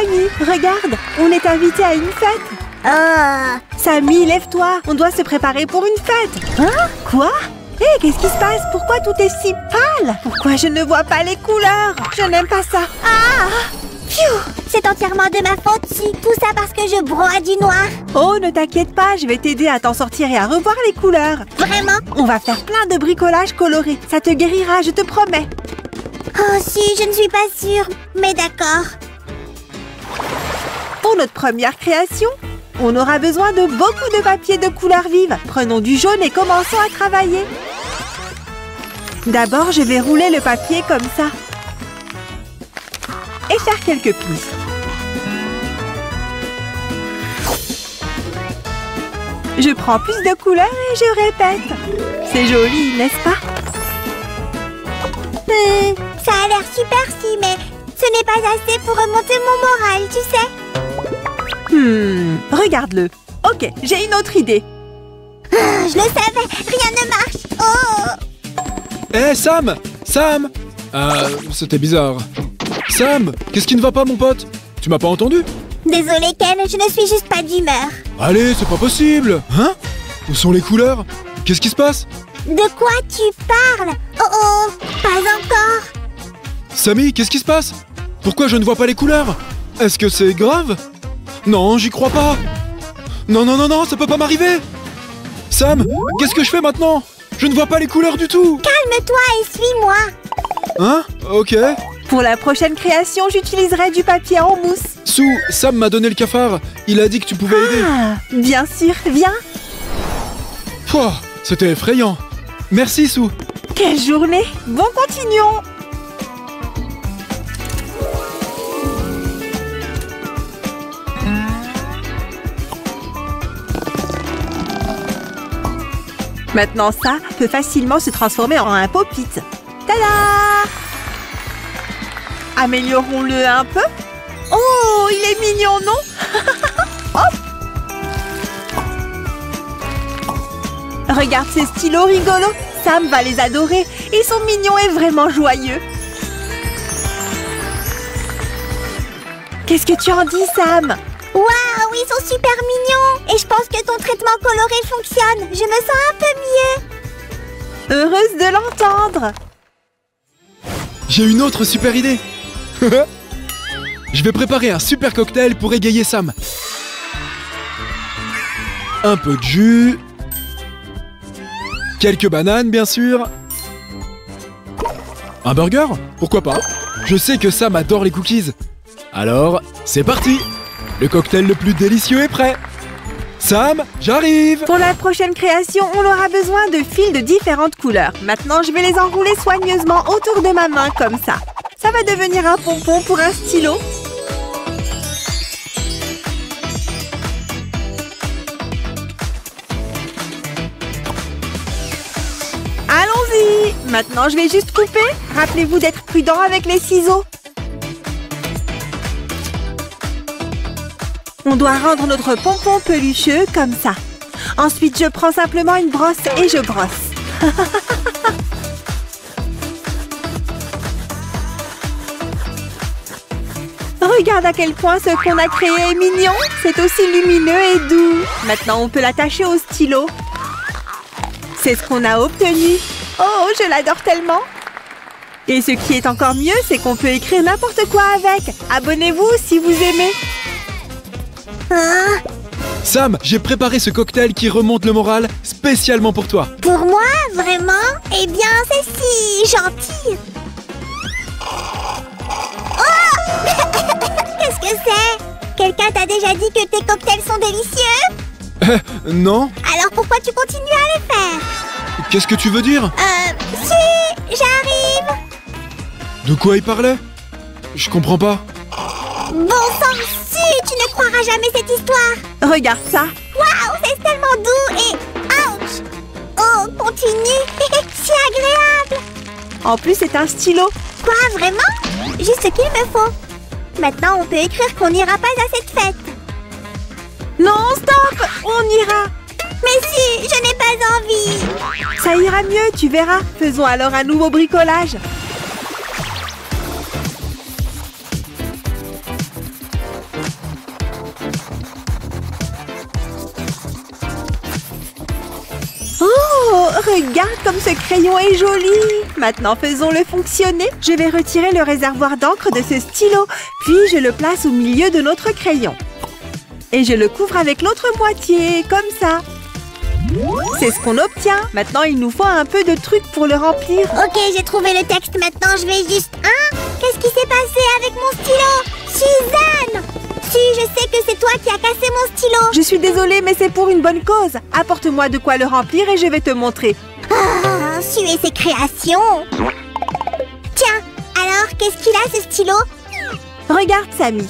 amis, regarde, on est invité à une fête. Samy, lève-toi, on doit se préparer pour une fête. Hein? Quoi? Hé, qu'est-ce qui se passe? Pourquoi tout est si pâle? Pourquoi je ne vois pas les couleurs? Je n'aime pas ça. C'est entièrement de ma faute si tout ça parce que je broie du noir. Oh, ne t'inquiète pas, je vais t'aider à t'en sortir et à revoir les couleurs. Vraiment? On va faire plein de bricolage coloré. Ça te guérira, je te promets. Oh si, je ne suis pas sûre, mais d'accord. Pour notre première création, on aura besoin de beaucoup de papier de couleurs vives. Prenons du jaune et commençons à travailler. D'abord, je vais rouler le papier comme ça. Et faire quelques plis. Je prends plus de couleurs et je répète. C'est joli, n'est-ce pas? Ça a l'air super si, mais ce n'est pas assez pour remonter mon moral, tu sais. Regarde-le. Ok, j'ai une autre idée. Je le savais, rien ne marche. Oh! Hé, Sam! Sam! C'était bizarre. Sam! Qu'est-ce qui ne va pas, mon pote? Tu m'as pas entendu? Désolée, Ken, je ne suis juste pas d'humeur. Allez, c'est pas possible! Hein? Où sont les couleurs? Qu'est-ce qui se passe? De quoi tu parles? Oh, pas encore. Samy, qu'est-ce qui se passe? Pourquoi je ne vois pas les couleurs? Est-ce que c'est grave? Non, j'y crois pas. Non, non, non, non, ça peut pas m'arriver. Sam, qu'est-ce que je fais maintenant? Je ne vois pas les couleurs du tout. Calme-toi et suis-moi. Hein? Ok. Pour la prochaine création, j'utiliserai du papier en mousse. Sue, Sam m'a donné le cafard. Il a dit que tu pouvais aider. Bien sûr, viens. Pouah, c'était effrayant. Merci, Sue. Quelle journée! Bon, continuons. Maintenant, ça peut facilement se transformer en un pop-it. Tada! Améliorons-le un peu. Oh, il est mignon, non? Hop! Regarde ces stylos rigolos. Sam va les adorer. Ils sont mignons et vraiment joyeux. Qu'est-ce que tu en dis, Sam? Waouh, ils sont super mignons. Et je pense que ton traitement coloré fonctionne. Je me sens un peu mieux. Heureuse de l'entendre. J'ai une autre super idée. Je vais préparer un super cocktail pour égayer Sam. Un peu de jus. Quelques bananes, bien sûr. Un burger? Pourquoi pas? Je sais que Sam adore les cookies. Alors, c'est parti! Le cocktail le plus délicieux est prêt! Sam, j'arrive! Pour la prochaine création, on aura besoin de fils de différentes couleurs. Maintenant, je vais les enrouler soigneusement autour de ma main, comme ça. Ça va devenir un pompon pour un stylo. Allons-y! Maintenant, je vais juste couper. Rappelez-vous d'être prudent avec les ciseaux. On doit rendre notre pompon pelucheux comme ça. Ensuite, je prends simplement une brosse et je brosse. Regarde à quel point ce qu'on a créé est mignon. C'est aussi lumineux et doux. Maintenant, on peut l'attacher au stylo. C'est ce qu'on a obtenu. Oh, je l'adore tellement. Et ce qui est encore mieux, c'est qu'on peut écrire n'importe quoi avec. Abonnez-vous si vous aimez. Sam, j'ai préparé ce cocktail qui remonte le moral spécialement pour toi. Pour moi, vraiment? Eh bien, c'est si gentil. Oh! Qu'est-ce que c'est? Quelqu'un t'a déjà dit que tes cocktails sont délicieux? Non. Alors pourquoi tu continues à les faire? Qu'est-ce que tu veux dire? Si, j'arrive. De quoi il parlait? Je comprends pas. Bon sang, si, tu ne croiras jamais cette histoire. Regarde ça. Waouh, c'est tellement doux et... Ouch! Oh, continue. Si agréable. En plus, c'est un stylo. Quoi, vraiment? Juste ce qu'il me faut. Maintenant, on peut écrire qu'on n'ira pas à cette fête. Non, stop! On ira. Mais si, je n'ai pas envie. Ça ira mieux, tu verras. Faisons alors un nouveau bricolage. Regarde comme ce crayon est joli! Maintenant, faisons-le fonctionner. Je vais retirer le réservoir d'encre de ce stylo, puis je le place au milieu de notre crayon. Et je le couvre avec l'autre moitié, comme ça. C'est ce qu'on obtient. Maintenant, il nous faut un peu de truc pour le remplir. Ok, j'ai trouvé le texte. Maintenant, je vais juste... Hein? Qu'est-ce qui s'est passé avec mon stylo? Suzanne! Si, je sais que c'est toi qui as cassé mon stylo. Je suis désolée, mais c'est pour une bonne cause. Apporte-moi de quoi le remplir et je vais te montrer. Ah, suivez ses créations. Tiens, alors, qu'est-ce qu'il a, ce stylo? Regarde, Samy.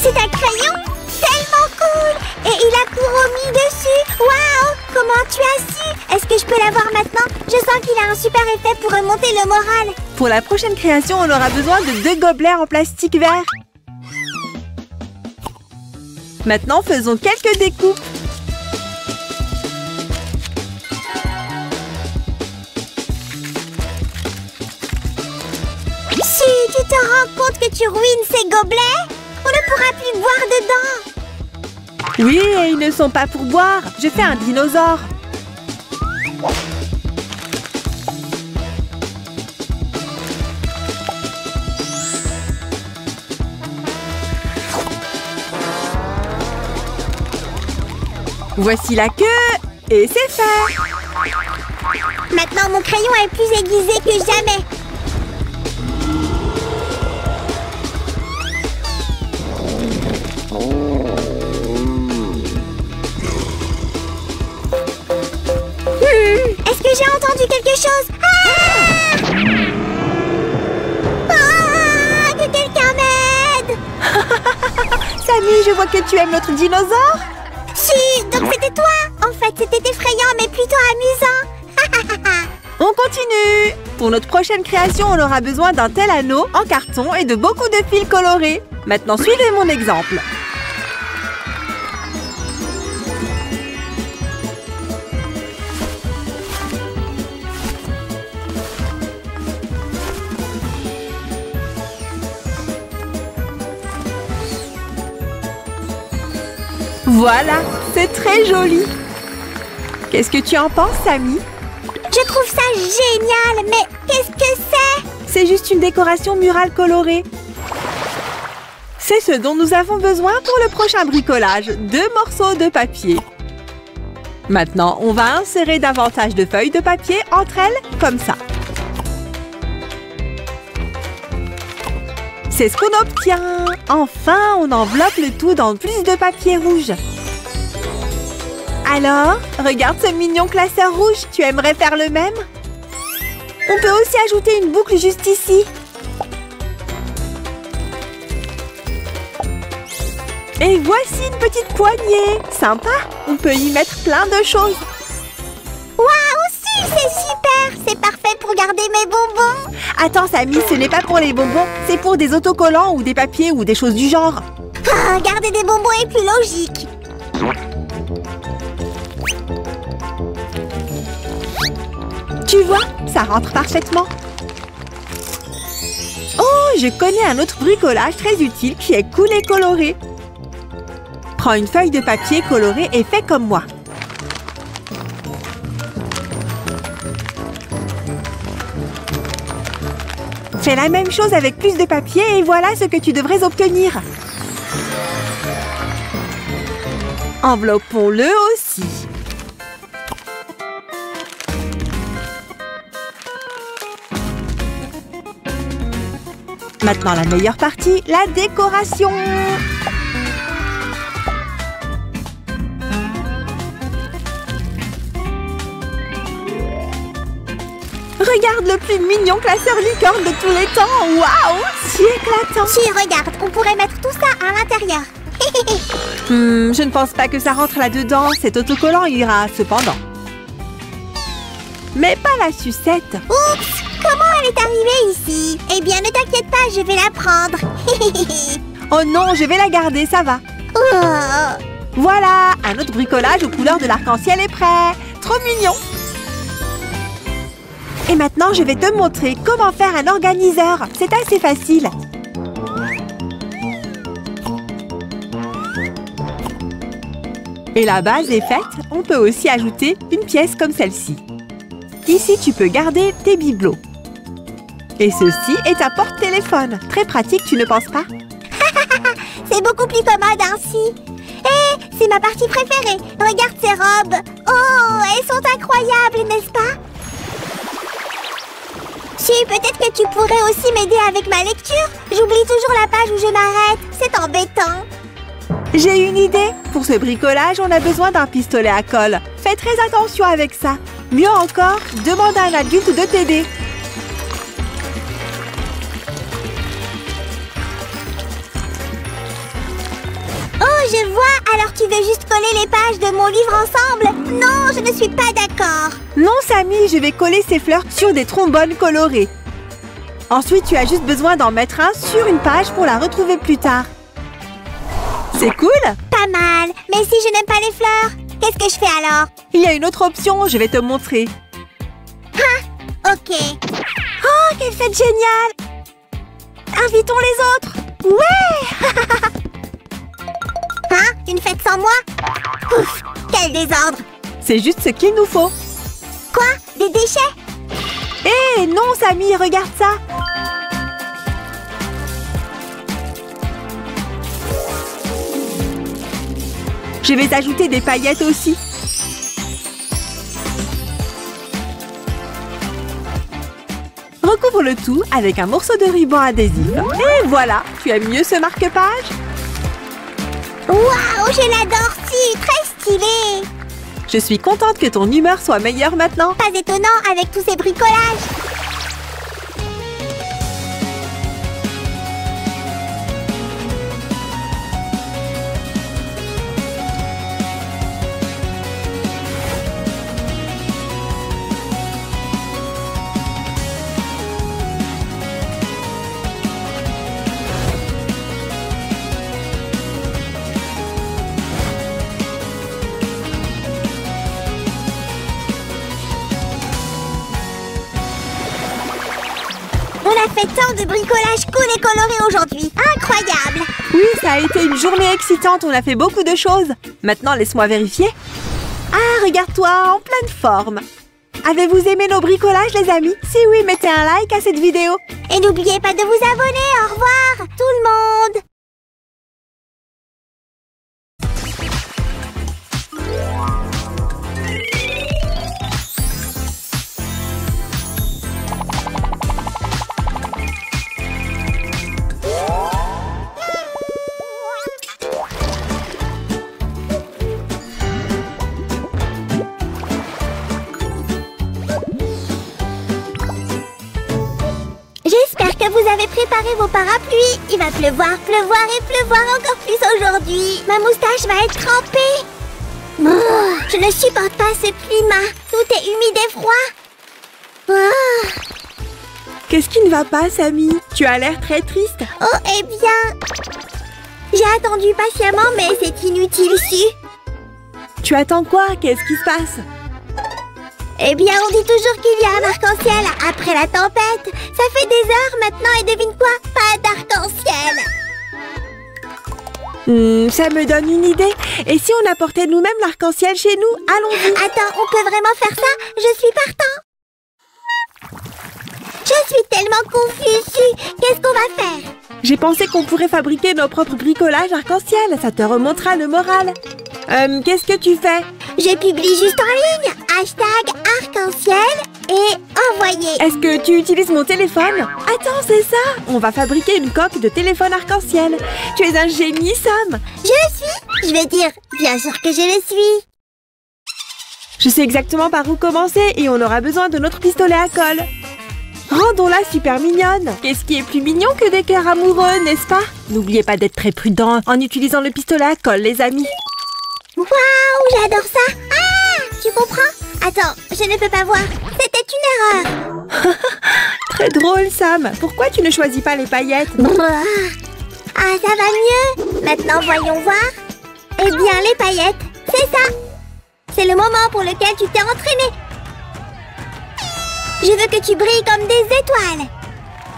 C'est un crayon? Tellement cool! Et il a Kuromi dessus! Waouh! Comment tu as su? Est-ce que je peux l'avoir maintenant? Je sens qu'il a un super effet pour remonter le moral. Pour la prochaine création, on aura besoin de 2 gobelets en plastique vert. Maintenant, faisons quelques découpes. Si tu te rends compte que tu ruines ces gobelets, on ne pourra plus boire dedans. Oui, et ils ne sont pas pour boire. Je fais un dinosaure. Voici la queue et c'est fait. Maintenant, mon crayon est plus aiguisé que jamais. Est-ce que j'ai entendu quelque chose? Que quelqu'un m'aide! Samy, je vois que tu aimes notre dinosaure. Si, donc c'était toi. En fait, c'était effrayant, mais plutôt amusant. On continue. Pour notre prochaine création, on aura besoin d'un tel anneau en carton et de beaucoup de fils colorés. Maintenant, suivez mon exemple. Voilà, c'est très joli. Qu'est-ce que tu en penses, Samy? Je trouve ça génial, mais qu'est-ce que c'est? C'est juste une décoration murale colorée. C'est ce dont nous avons besoin pour le prochain bricolage. 2 morceaux de papier. Maintenant, on va insérer davantage de feuilles de papier entre elles, comme ça. C'est ce qu'on obtient. Enfin, on enveloppe le tout dans plus de papier rouge. Alors, regarde ce mignon classeur rouge. Tu aimerais faire le même? On peut aussi ajouter une boucle juste ici. Et voici une petite poignée. Sympa. On peut y mettre plein de choses. Waouh, si, c'est super. C'est parfait pour garder mes bonbons. Attends, Samy, ce n'est pas pour les bonbons. C'est pour des autocollants ou des papiers ou des choses du genre. Ah, garder des bonbons est plus logique. Tu vois, ça rentre parfaitement. Oh, je connais un autre bricolage très utile qui est cool et coloré. Prends une feuille de papier colorée et fais comme moi. Fais la même chose avec plus de papier et voilà ce que tu devrais obtenir. Enveloppons-le aussi. Maintenant, la meilleure partie, la décoration. Regarde le plus mignon classeur licorne de tous les temps. Waouh, si éclatant. Si, regarde, on pourrait mettre tout ça à l'intérieur. Je ne pense pas que ça rentre là-dedans. Cet autocollant ira cependant. Mais pas la sucette. Oups, comment elle est arrivée ici? Eh bien, ne t'inquiète pas, je vais la prendre. Oh non, je vais la garder, ça va. Oh. Voilà, un autre bricolage aux couleurs de l'arc-en-ciel est prêt. Trop mignon. Et maintenant, je vais te montrer comment faire un organiseur. C'est assez facile. Et la base est faite, on peut aussi ajouter une pièce comme celle-ci. Ici, tu peux garder tes bibelots. Et ceci est un porte-téléphone. Très pratique, tu ne penses pas? C'est beaucoup plus commode ainsi. Hé, c'est ma partie préférée. Regarde ces robes. Oh, elles sont incroyables, n'est-ce pas? Si, peut-être que tu pourrais aussi m'aider avec ma lecture. J'oublie toujours la page où je m'arrête. C'est embêtant. J'ai une idée. Pour ce bricolage, on a besoin d'un pistolet à colle. Fais très attention avec ça. Mieux encore, demande à un adulte de t'aider. Oh, je vois. Alors tu veux juste coller les pages de mon livre ensemble? Non, je ne suis pas d'accord. Non, Samy, je vais coller ces fleurs sur des trombones colorés. Ensuite, tu as juste besoin d'en mettre un sur une page pour la retrouver plus tard. C'est cool? Pas mal. Mais si je n'aime pas les fleurs, qu'est-ce que je fais alors? Il y a une autre option, je vais te montrer. Ah, ok. Oh, quelle fête géniale! Invitons les autres! Ouais! Hein? Une fête sans moi? Ouf, quel désordre! C'est juste ce qu'il nous faut. Quoi? Des déchets? Hé, non, Samy, regarde ça! Je vais ajouter des paillettes aussi. Recouvre le tout avec un morceau de ruban adhésif. Et voilà, tu aimes mieux ce marque-page? Waouh, je l'adore si, très stylé! Je suis contente que ton humeur soit meilleure maintenant. Pas étonnant avec tous ces bricolages. On a fait tant de bricolage cool et coloré aujourd'hui. Incroyable! Oui, ça a été une journée excitante, on a fait beaucoup de choses. Maintenant, laisse-moi vérifier. Ah, regarde-toi, en pleine forme. Avez-vous aimé nos bricolages, les amis? Si oui, mettez un like à cette vidéo. Et n'oubliez pas de vous abonner. Au revoir, tout le monde! J'espère que vous avez préparé vos parapluies. Il va pleuvoir, pleuvoir et pleuvoir encore plus aujourd'hui. Ma moustache va être trempée. Brrr, je ne supporte pas ce climat. Tout est humide et froid. Ah. Qu'est-ce qui ne va pas, Samy? Tu as l'air très triste. Oh, eh bien... J'ai attendu patiemment, mais c'est inutile ici. Tu attends quoi? Qu'est-ce qui se passe? Eh bien, on dit toujours qu'il y a un arc-en-ciel après la tempête. Ça fait des heures maintenant et devine quoi? Pas d'arc-en-ciel. Ça me donne une idée. Et si on apportait nous-mêmes l'arc-en-ciel chez nous? Allons-y. Attends, on peut vraiment faire ça? Je suis partant. Je suis tellement confuse. Qu'est-ce qu'on va faire? J'ai pensé qu'on pourrait fabriquer nos propres bricolages arc-en-ciel. Ça te remontera le moral. Qu'est-ce que tu fais? Je publie juste en ligne. Hashtag arc-en-ciel et envoyer. Est-ce que tu utilises mon téléphone? Attends, c'est ça. On va fabriquer une coque de téléphone arc-en-ciel. Tu es un génie, Sam. Je veux dire, bien sûr que je le suis. Je sais exactement par où commencer et on aura besoin de notre pistolet à colle. Rendons-la super mignonne. Qu'est-ce qui est plus mignon que des cœurs amoureux, n'est-ce pas? N'oubliez pas d'être très prudent en utilisant le pistolet à colle, les amis. Waouh, j'adore ça. Ah, tu comprends? Attends, je ne peux pas voir. C'était une erreur. Très drôle, Sam. Pourquoi tu ne choisis pas les paillettes? Ah, ça va mieux. Maintenant, voyons voir. Eh bien, les paillettes, c'est ça. C'est le moment pour lequel tu t'es entraîné. Je veux que tu brilles comme des étoiles.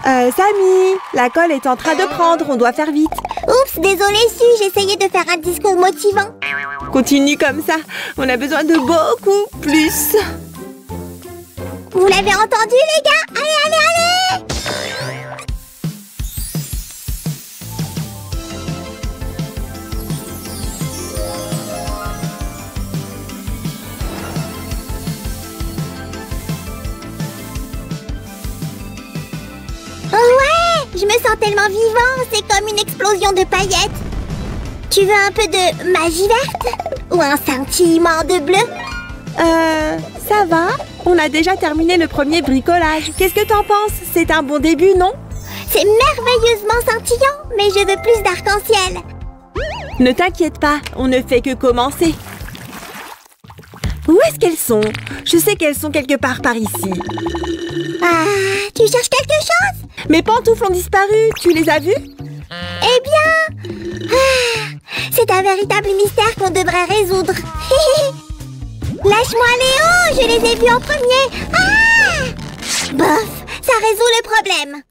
Samy, la colle est en train de prendre. On doit faire vite. Oups, désolée, Su, j'essayais de faire un discours motivant. Continue comme ça. On a besoin de beaucoup plus. Vous l'avez entendu, les gars? Allez, allez, allez! Oh ouais! Je me sens tellement vivant, c'est comme une explosion de paillettes. Tu veux un peu de magie verte? Ou un scintillement de bleu? Ça va. On a déjà terminé le premier bricolage. Qu'est-ce que t'en penses? C'est un bon début, non? C'est merveilleusement scintillant, mais je veux plus d'arc-en-ciel. Ne t'inquiète pas, on ne fait que commencer. Où est-ce qu'elles sont? Je sais qu'elles sont quelque part par ici. Ah, tu cherches quelque chose? Mes pantoufles ont disparu, tu les as vues? Eh bien, c'est un véritable mystère qu'on devrait résoudre. Lâche-moi Léo, je les ai vus en premier. Ah! Bof, ça résout le problème.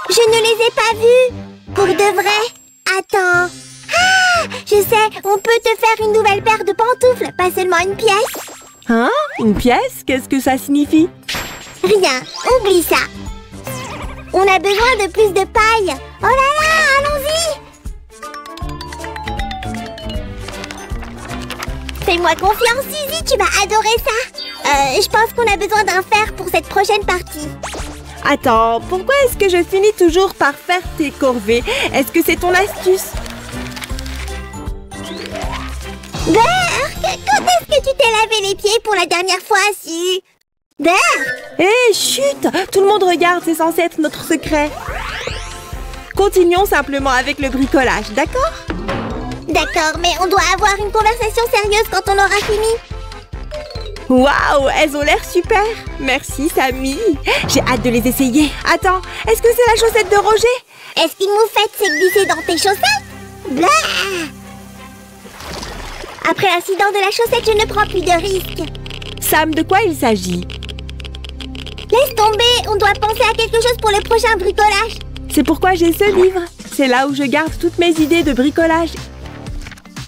Je ne les ai pas vus. Pour de vrai. Attends. Ah! Je sais, on peut te faire une nouvelle paire de pantoufles, pas seulement une pièce. Hein? Une pièce? Qu'est-ce que ça signifie? Rien, oublie ça. On a besoin de plus de paille. Oh là là, allons-y. Fais-moi confiance, Suzy, tu vas adorer ça. Je pense qu'on a besoin d'un fer pour cette prochaine partie. Attends, pourquoi est-ce que je finis toujours par faire tes corvées? Est-ce que c'est ton astuce? Berk, quand est-ce que tu t'es lavé les pieds pour la dernière fois, Su? Berk! Hé, chut! Tout le monde regarde, c'est censé être notre secret. Continuons simplement avec le bricolage, d'accord? D'accord, mais on doit avoir une conversation sérieuse quand on aura fini. Waouh, elles ont l'air super. Merci, Samy. J'ai hâte de les essayer. Attends, est-ce que c'est la chaussette de Roger? Est-ce qu'une moufette s'est glissée dans tes chaussettes? Blah! Après l'incident de la chaussette, je ne prends plus de risques. Sam, de quoi il s'agit? Laisse tomber, on doit penser à quelque chose pour le prochain bricolage. C'est pourquoi j'ai ce livre. C'est là où je garde toutes mes idées de bricolage.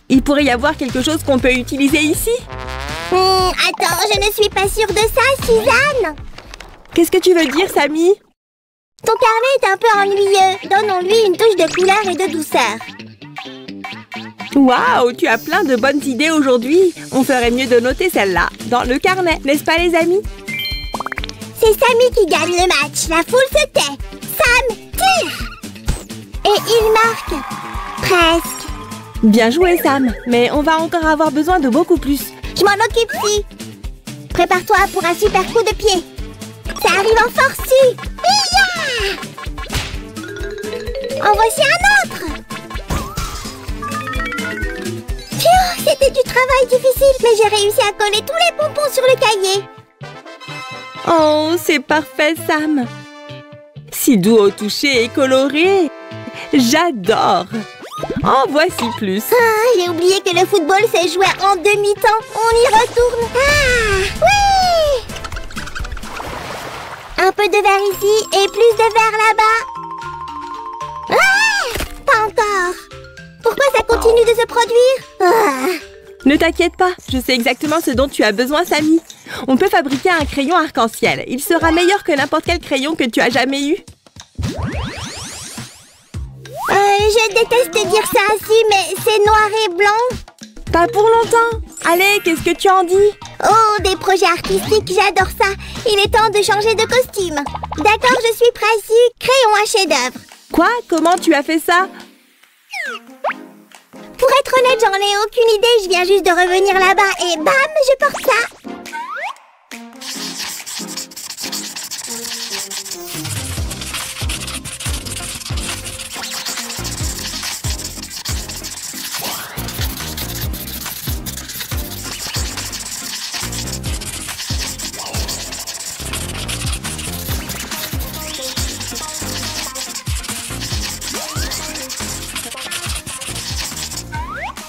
Il pourrait y avoir quelque chose qu'on peut utiliser ici. Attends, je ne suis pas sûre de ça, Suzanne. Qu'est-ce que tu veux dire, Samy? Ton carnet est un peu ennuyeux. Donnons-lui une touche de couleur et de douceur. Waouh, tu as plein de bonnes idées aujourd'hui. On ferait mieux de noter celle-là dans le carnet, n'est-ce pas, les amis? C'est Samy qui gagne le match. La foule se tait. Sam tire. Et il marque. Presque. Bien joué, Sam. Mais on va encore avoir besoin de beaucoup plus. Je m'en occupe, si. Prépare-toi pour un super coup de pied. Ça arrive en force, Su. Hi-ya! En voici un autre. Phew, c'était du travail difficile, mais j'ai réussi à coller tous les pompons sur le cahier. Oh, c'est parfait, Sam. Si doux au toucher et coloré. J'adore. En voici plus. Ah, j'ai oublié que le football se jouait en demi-temps. On y retourne. Ah, oui! Un peu de verre ici et plus de verre là-bas. Ah, pas encore. Pourquoi ça continue de se produire? Ah. Ne t'inquiète pas, je sais exactement ce dont tu as besoin, Samy. On peut fabriquer un crayon arc-en-ciel. Il sera meilleur que n'importe quel crayon que tu as jamais eu. Je déteste dire ça ainsi, mais c'est noir et blanc. Pas pour longtemps. Allez, qu'est-ce que tu en dis? Oh, des projets artistiques, j'adore ça. Il est temps de changer de costume. D'accord, je suis pressée. Créons un chef-d'œuvre. Quoi? Comment tu as fait ça? Pour être honnête, j'en ai aucune idée. Je viens juste de revenir là-bas et bam, je porte ça.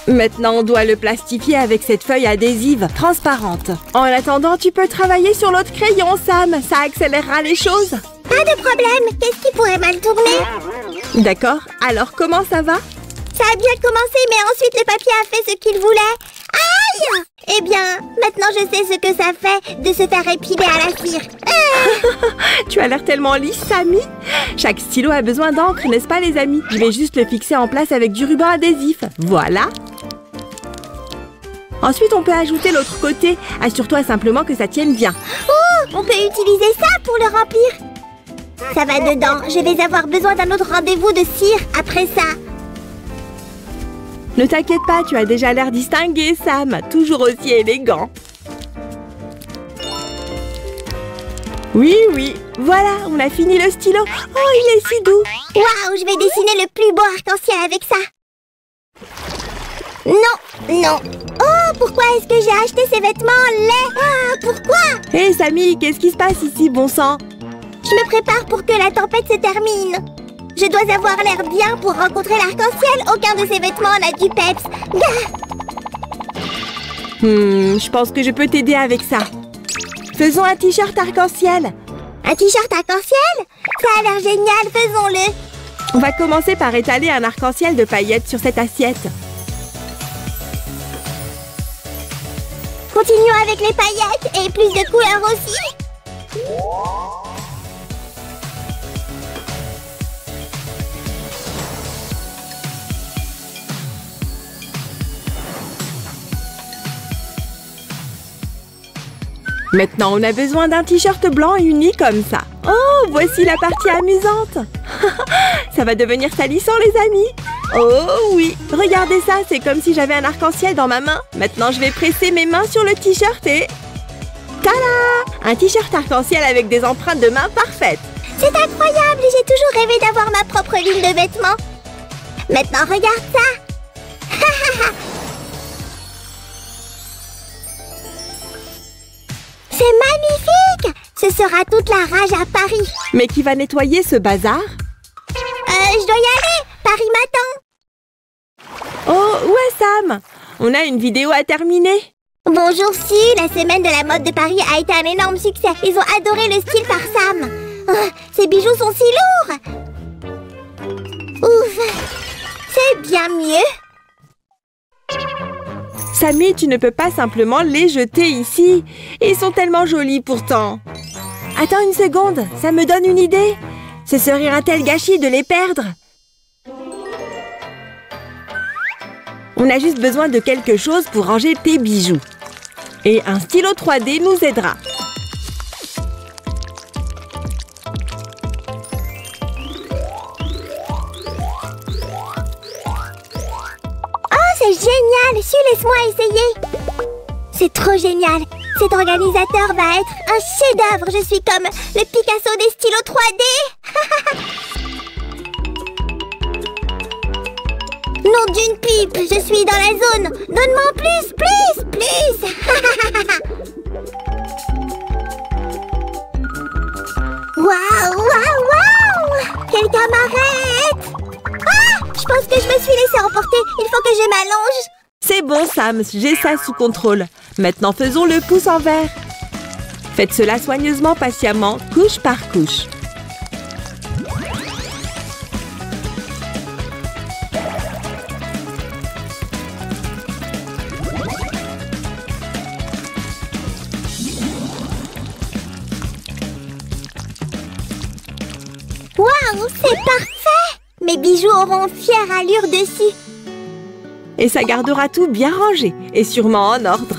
Maintenant, on doit le plastifier avec cette feuille adhésive transparente. En attendant, tu peux travailler sur l'autre crayon, Sam. Ça accélérera les choses. Pas de problème. Qu'est-ce qui pourrait mal tourner? D'accord. Alors, comment ça va? Ça a bien commencé, mais ensuite le papier a fait ce qu'il voulait. Aïe! Eh bien, maintenant je sais ce que ça fait de se faire épiler à la cire. Tu as l'air tellement lisse, Sammy. Chaque stylo a besoin d'encre, n'est-ce pas, les amis? Je vais juste le fixer en place avec du ruban adhésif. Voilà. Ensuite, on peut ajouter l'autre côté. Assure-toi simplement que ça tienne bien. Oh, on peut utiliser ça pour le remplir. Ça va dedans. Je vais avoir besoin d'un autre rendez-vous de cire après ça. Ne t'inquiète pas, tu as déjà l'air distingué, Sam. Toujours aussi élégant. Oui, oui. Voilà, on a fini le stylo. Oh, il est si doux. Waouh, je vais dessiner le plus beau arc-en-ciel avec ça. Non, non. Oh, pourquoi est-ce que j'ai acheté ces vêtements laids? Ah, pourquoi? Hé, Sammy, qu'est-ce qui se passe ici, bon sang? Je me prépare pour que la tempête se termine. Je dois avoir l'air bien pour rencontrer l'arc-en-ciel. Aucun de ces vêtements n'a du peps. Je pense que je peux t'aider avec ça. Faisons un t-shirt arc-en-ciel. Un t-shirt arc-en-ciel? Ça a l'air génial, faisons-le. On va commencer par étaler un arc-en-ciel de paillettes sur cette assiette. Continuons avec les paillettes et plus de couleurs aussi. Maintenant, on a besoin d'un t-shirt blanc uni comme ça. Oh, voici la partie amusante. Ça va devenir salissant, les amis. Oh oui, regardez ça, c'est comme si j'avais un arc-en-ciel dans ma main. Maintenant, je vais presser mes mains sur le t-shirt et... Tada! Un t-shirt arc-en-ciel avec des empreintes de mains parfaites. C'est incroyable, j'ai toujours rêvé d'avoir ma propre ligne de vêtements. Maintenant, regarde ça. C'est magnifique! Ce sera toute la rage à Paris. Mais qui va nettoyer ce bazar? Je dois y aller. Paris m'attend. Oh, où est Sam? On a une vidéo à terminer. Bonjour, Su. La semaine de la mode de Paris a été un énorme succès. Ils ont adoré le style par Sam. Oh, ces bijoux sont si lourds. Ouf. C'est bien mieux. Sammy, tu ne peux pas simplement les jeter ici. Ils sont tellement jolis pourtant. Attends une seconde, ça me donne une idée. Ce serait un tel gâchis de les perdre. On a juste besoin de quelque chose pour ranger tes bijoux. Et un stylo 3D nous aidera. C'est génial! Su, laisse-moi essayer! C'est trop génial! Cet organisateur va être un chef-d'œuvre! Je suis comme le Picasso des stylos 3D! Nom d'une pipe! Je suis dans la zone! Donne-moi plus, plus, plus! Waouh, waouh, waouh! Quelqu'un m'arrête! Ah! Je pense que je me suis laissée emporter. Il faut que je m'allonge. C'est bon, Sam. J'ai ça sous contrôle. Maintenant, faisons le pouce en vert. Faites cela soigneusement, patiemment, couche par couche. Waouh, c'est parfait! Mes bijoux auront fière allure dessus. Et ça gardera tout bien rangé et sûrement en ordre.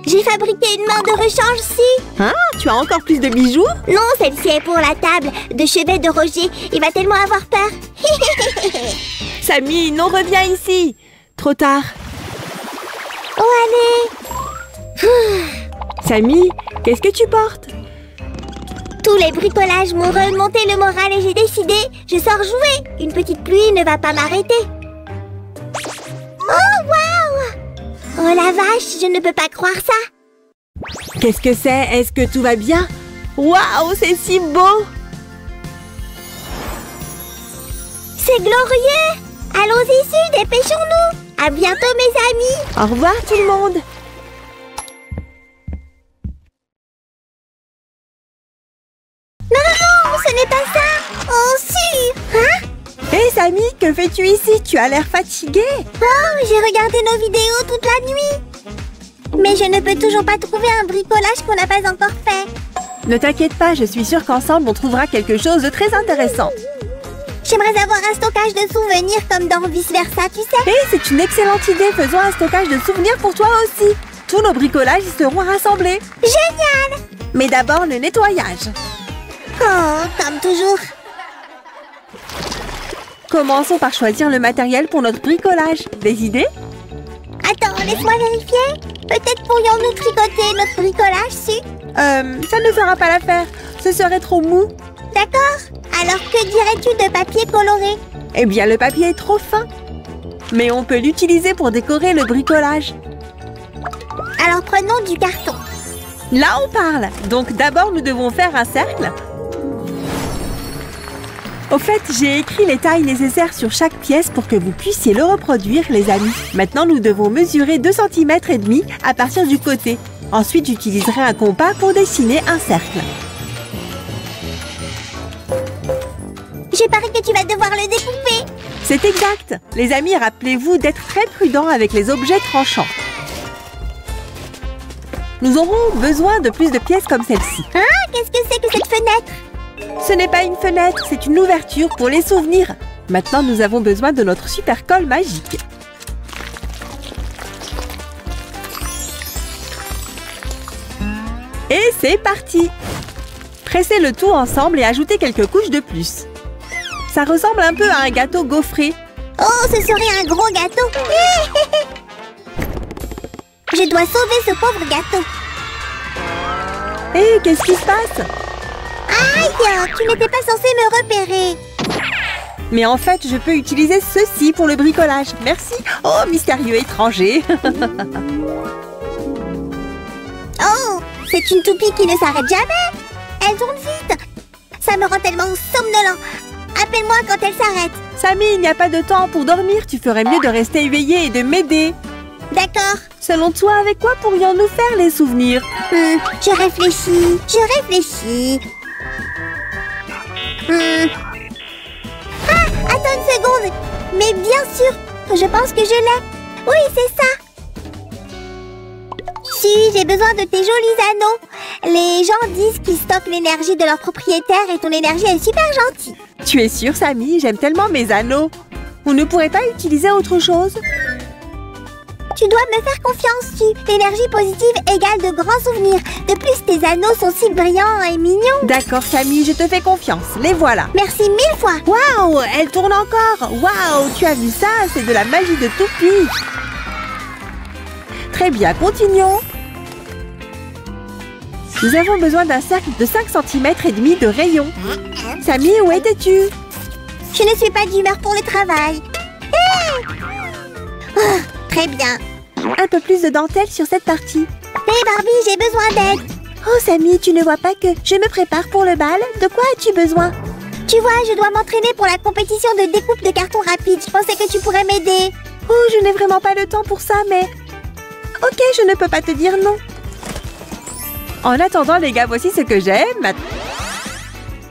J'ai fabriqué une main de rechange, si. Hein? Tu as encore plus de bijoux? Non, celle-ci est pour la table de chevet de Roger. Il va tellement avoir peur. Sammy, non, reviens ici. Trop tard. Oh, allez. Sammy, qu'est-ce que tu portes? Tous les bricolages m'ont remonté le moral et j'ai décidé, je sors jouer. Une petite pluie ne va pas m'arrêter. Oh, waouh! Oh la vache, je ne peux pas croire ça. Qu'est-ce que c'est? Est-ce que tout va bien? Waouh, c'est si beau! C'est glorieux! Allons-y, Su, dépêchons-nous! À bientôt, mes amis! Au revoir, tout le monde! Non, ce n'est pas ça! Oh, Su! Hein? Hé, Samy, que fais-tu ici? Tu as l'air fatiguée. Oh, j'ai regardé nos vidéos toute la nuit. Mais je ne peux toujours pas trouver un bricolage qu'on n'a pas encore fait. Ne t'inquiète pas, je suis sûre qu'ensemble, on trouvera quelque chose de très intéressant. J'aimerais avoir un stockage de souvenirs comme dans Vice Versa, tu sais. Hé, c'est une excellente idée. Faisons un stockage de souvenirs pour toi aussi. Tous nos bricolages y seront rassemblés. Génial! Mais d'abord, le nettoyage. Oh, comme toujours. Commençons par choisir le matériel pour notre bricolage. Des idées? Attends, laisse-moi vérifier. Peut-être pourrions-nous tricoter notre bricolage dessus? Ça ne fera pas l'affaire. Ce serait trop mou. D'accord. Alors que dirais-tu de papier coloré? Eh bien, le papier est trop fin. Mais on peut l'utiliser pour décorer le bricolage. Alors prenons du carton. Là, on parle. Donc d'abord, nous devons faire un cercle. Au fait, j'ai écrit les tailles nécessaires sur chaque pièce pour que vous puissiez le reproduire, les amis. Maintenant, nous devons mesurer 2,5 cm à partir du côté. Ensuite, j'utiliserai un compas pour dessiner un cercle. Je parie que tu vas devoir le découper. C'est exact. Les amis, rappelez-vous d'être très prudents avec les objets tranchants. Nous aurons besoin de plus de pièces comme celle-ci. Ah, qu'est-ce que c'est que cette fenêtre? Ce n'est pas une fenêtre, c'est une ouverture pour les souvenirs. Maintenant, nous avons besoin de notre super colle magique. Et c'est parti! Pressez le tout ensemble et ajoutez quelques couches de plus. Ça ressemble un peu à un gâteau gaufré. Oh, ce serait un gros gâteau. Je dois sauver ce pauvre gâteau. Hé, qu'est-ce qui se passe? Aïe, tu n'étais pas censé me repérer. Mais en fait, je peux utiliser ceci pour le bricolage. Merci. Oh, mystérieux étranger. Oh, c'est une toupie qui ne s'arrête jamais. Elle tourne vite. Ça me rend tellement somnolent. Appelle-moi quand elle s'arrête. Samy, il n'y a pas de temps pour dormir. Tu ferais mieux de rester éveillé et de m'aider. D'accord. Selon toi, avec quoi pourrions-nous faire les souvenirs? Je réfléchis. Ah, attends une seconde. Mais bien sûr, je pense que je l'ai. Oui, c'est ça. Si, j'ai besoin de tes jolis anneaux. Les gens disent qu'ils stockent l'énergie de leur propriétaire et ton énergie est super gentille. Tu es sûre, Samy? J'aime tellement mes anneaux. On ne pourrait pas utiliser autre chose? Tu dois me faire confiance, tu. L'énergie positive égale de grands souvenirs. De plus, tes anneaux sont si brillants et mignons. D'accord, Samy, je te fais confiance. Les voilà. Merci 1000 fois. Waouh, elle tourne encore. Waouh, tu as vu ça? C'est de la magie de toupie. Très bien, continuons. Nous avons besoin d'un cercle de 5,5 cm de rayon. Samy, où étais-tu? Je ne suis pas d'humeur pour le travail. Hey! Oh, très bien. Un peu plus de dentelle sur cette partie. Hé Barbie, j'ai besoin d'aide. Oh Samy, tu ne vois pas que je me prépare pour le bal? De quoi as-tu besoin? Tu vois, je dois m'entraîner pour la compétition de découpe de carton rapide. Je pensais que tu pourrais m'aider. Oh, je n'ai vraiment pas le temps pour ça, mais... Ok, je ne peux pas te dire non. En attendant, les gars, voici ce que j'ai.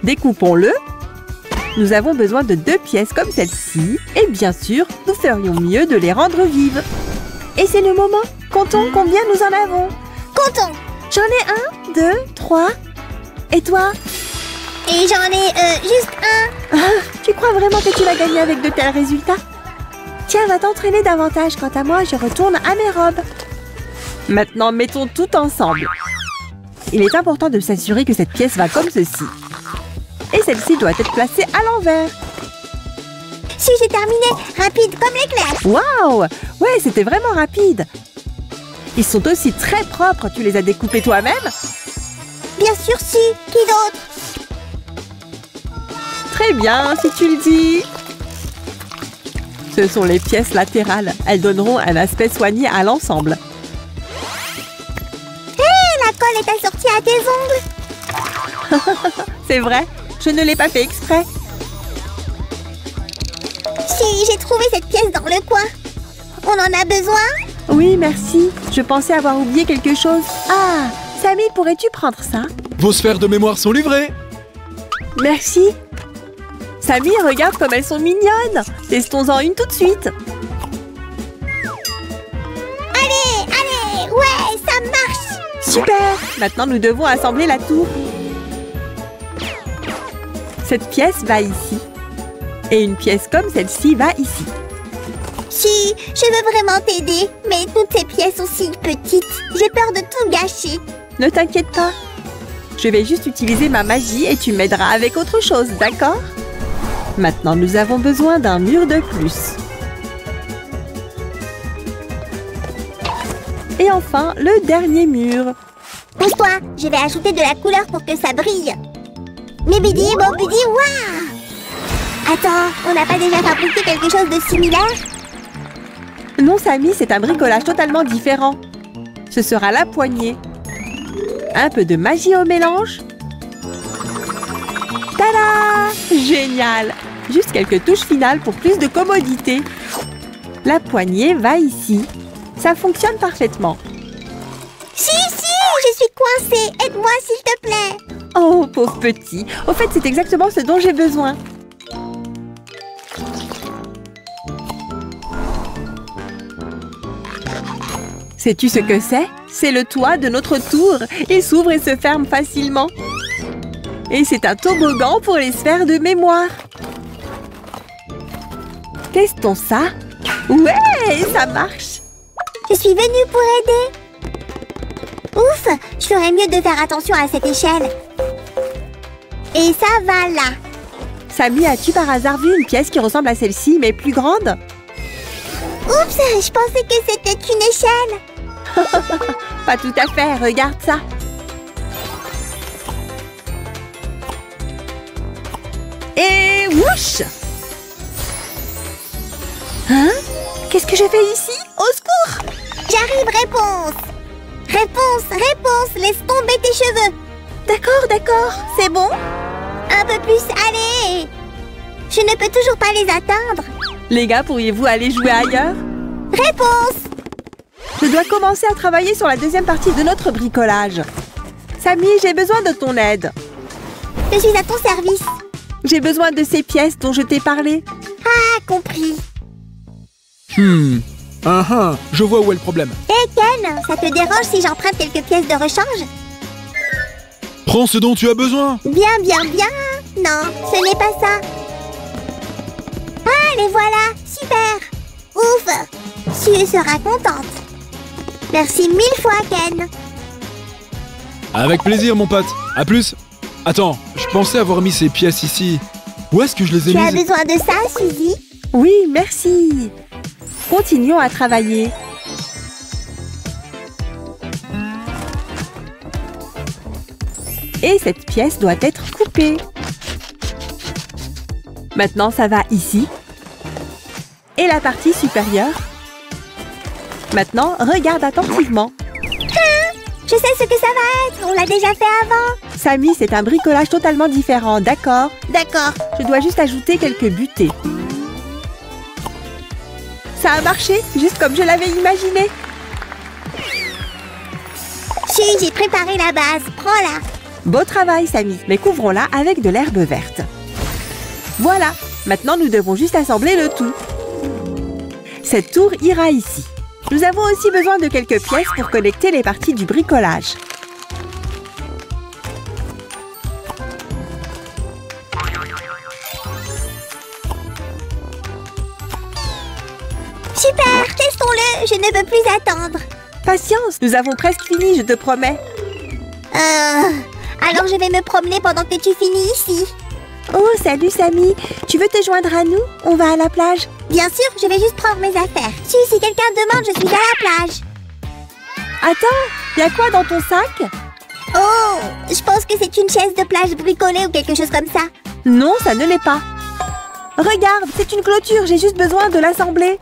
Découpons-le. Nous avons besoin de 2 pièces comme celle-ci. Et bien sûr, nous ferions mieux de les rendre vives. Et c'est le moment. Comptons combien nous en avons. Comptons. J'en ai 1, 2, 3. Et toi? Et j'en ai juste un. Ah, tu crois vraiment que tu vas gagner avec de tels résultats? Tiens, va t'entraîner davantage. Quant à moi, je retourne à mes robes. Maintenant, mettons tout ensemble. Il est important de s'assurer que cette pièce va comme ceci. Et celle-ci doit être placée à l'envers. Si, j'ai terminé. Rapide comme l'éclair. Waouh! Ouais, c'était vraiment rapide. Ils sont aussi très propres. Tu les as découpés toi-même? Bien sûr, si. Qui d'autre? Très bien, si tu le dis. Ce sont les pièces latérales. Elles donneront un aspect soigné à l'ensemble. La colle est assortie à tes ongles. C'est vrai, je ne l'ai pas fait exprès. Si, j'ai trouvé cette pièce dans le coin. On en a besoin? Oui, merci. Je pensais avoir oublié quelque chose. Ah, Samy, pourrais-tu prendre ça? Vos sphères de mémoire sont livrées. Merci. Samy, regarde comme elles sont mignonnes. Testons-en une tout de suite. Allez, ouais, ça marche. Super! Maintenant, nous devons assembler la tour. Cette pièce va ici. Et une pièce comme celle-ci va ici. Si, je veux vraiment t'aider, mais toutes ces pièces aussi petites, j'ai peur de tout gâcher. Ne t'inquiète pas. Je vais juste utiliser ma magie et tu m'aideras avec autre chose, d'accord? Maintenant, nous avons besoin d'un mur de plus. Et enfin, le dernier mur. Pousse-toi, je vais ajouter de la couleur pour que ça brille. Mibidi, Bobidi, waouh! Attends, on n'a pas déjà fabriqué quelque chose de similaire? Non, Samy, c'est un bricolage totalement différent. Ce sera la poignée. Un peu de magie au mélange. Tada! Génial! Juste quelques touches finales pour plus de commodité. La poignée va ici. Ça fonctionne parfaitement. Si, je suis coincée. Aide-moi, s'il te plaît. Oh, pauvre petit. Au fait, c'est exactement ce dont j'ai besoin. Sais-tu ce que c'est? C'est le toit de notre tour. Il s'ouvre et se ferme facilement. Et c'est un toboggan pour les sphères de mémoire. Testons ça. Ouais, ça marche. Je suis venue pour aider. Ouf, je ferais mieux de faire attention à cette échelle. Et ça va là. Samy, as-tu par hasard vu une pièce qui ressemble à celle-ci, mais plus grande? Oups, je pensais que c'était une échelle. Pas tout à fait, regarde ça. Et whoosh! Hein? Qu'est-ce que je fais ici? Au secours! J'arrive, réponse. Réponse, laisse tomber tes cheveux. D'accord, c'est bon? Un peu plus, allez. Je ne peux toujours pas les atteindre. Les gars, pourriez-vous aller jouer ailleurs? Réponse. Je dois commencer à travailler sur la deuxième partie de notre bricolage. Samy, j'ai besoin de ton aide. Je suis à ton service. J'ai besoin de ces pièces dont je t'ai parlé. Ah, compris. Je vois où est le problème. Hé Ken, ça te dérange si j'emprunte quelques pièces de rechange? Prends ce dont tu as besoin. Bien. Non, ce n'est pas ça. Ah, les voilà, super. Ouf, tu seras contente. Merci 1000 fois, Ken. Avec plaisir, mon pote. À plus. Attends, je pensais avoir mis ces pièces ici. Où est-ce que je les ai Tu as mises? besoin de ça, Suzy? Oui, merci. Continuons à travailler. Et cette pièce doit être coupée. Maintenant, ça va ici. Et la partie supérieure. Maintenant, regarde attentivement. Je sais ce que ça va être, on l'a déjà fait avant. Samy, c'est un bricolage totalement différent, d'accord? D'accord. Je dois juste ajouter quelques butées. Ça a marché, juste comme je l'avais imaginé. J'ai préparé la base, prends-la. Beau travail, Samy, mais couvrons-la avec de l'herbe verte. Voilà, maintenant nous devons juste assembler le tout. Cette tour ira ici. Nous avons aussi besoin de quelques pièces pour connecter les parties du bricolage. Super, testons-le, je ne peux plus attendre. Patience, nous avons presque fini, je te promets. Alors je vais me promener pendant que tu finis ici. Oh, salut Samy, tu veux te joindre à nous? On va à la plage. Bien sûr, je vais juste prendre mes affaires. Si quelqu'un demande, je suis à la plage. Attends, y a quoi dans ton sac? Oh, je pense que c'est une chaise de plage bricolée ou quelque chose comme ça. Non, ça ne l'est pas. Regarde, c'est une clôture, j'ai juste besoin de l'assembler.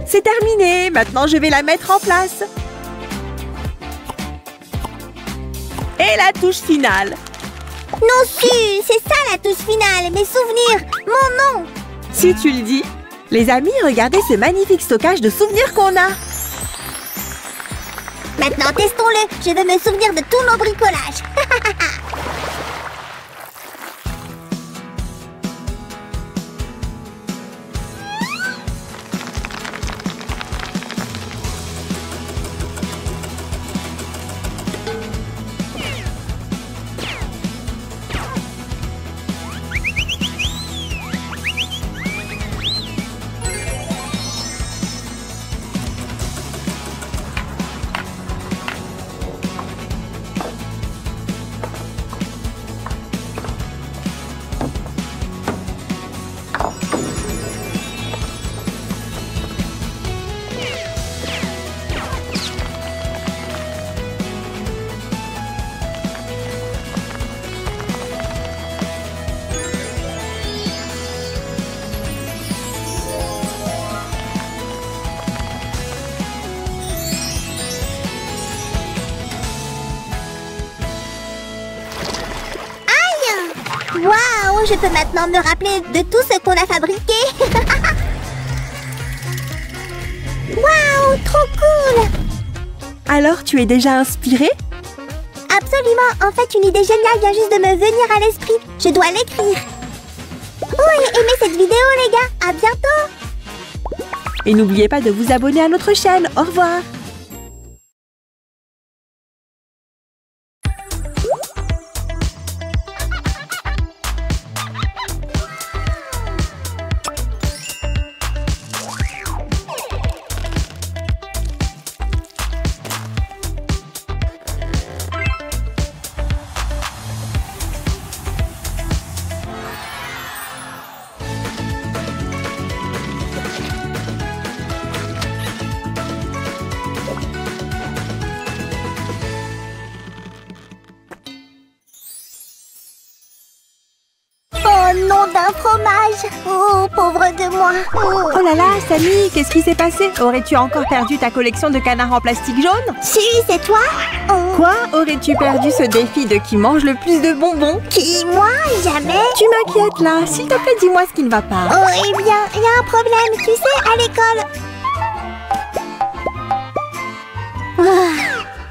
C'est terminé, maintenant je vais la mettre en place. Et la touche finale. Non, c'est ça la touche finale, mes souvenirs, mon nom. Si tu le dis. Les amis, regardez ce magnifique stockage de souvenirs qu'on a. Maintenant, testons-le. Je veux me souvenir de tous nos bricolages. Waouh, je peux maintenant me rappeler de tout ce qu'on a fabriqué. Waouh, trop cool. Alors, tu es déjà inspirée? Absolument, en fait, une idée géniale vient juste de me venir à l'esprit. Je dois l'écrire. Oh, et aimez cette vidéo, les gars. À bientôt. Et n'oubliez pas de vous abonner à notre chaîne. Au revoir. Nom d'un fromage. Oh, pauvre de moi. Oh là là, Sammy, qu'est-ce qui s'est passé? Aurais-tu encore perdu ta collection de canards en plastique jaune? Si, c'est toi? Oh. Quoi? Aurais-tu perdu ce défi de qui mange le plus de bonbons? Qui, moi? Jamais. Tu m'inquiètes là. S'il te plaît, dis-moi ce qui ne va pas. Oh, eh bien, il y a un problème, tu sais, à l'école.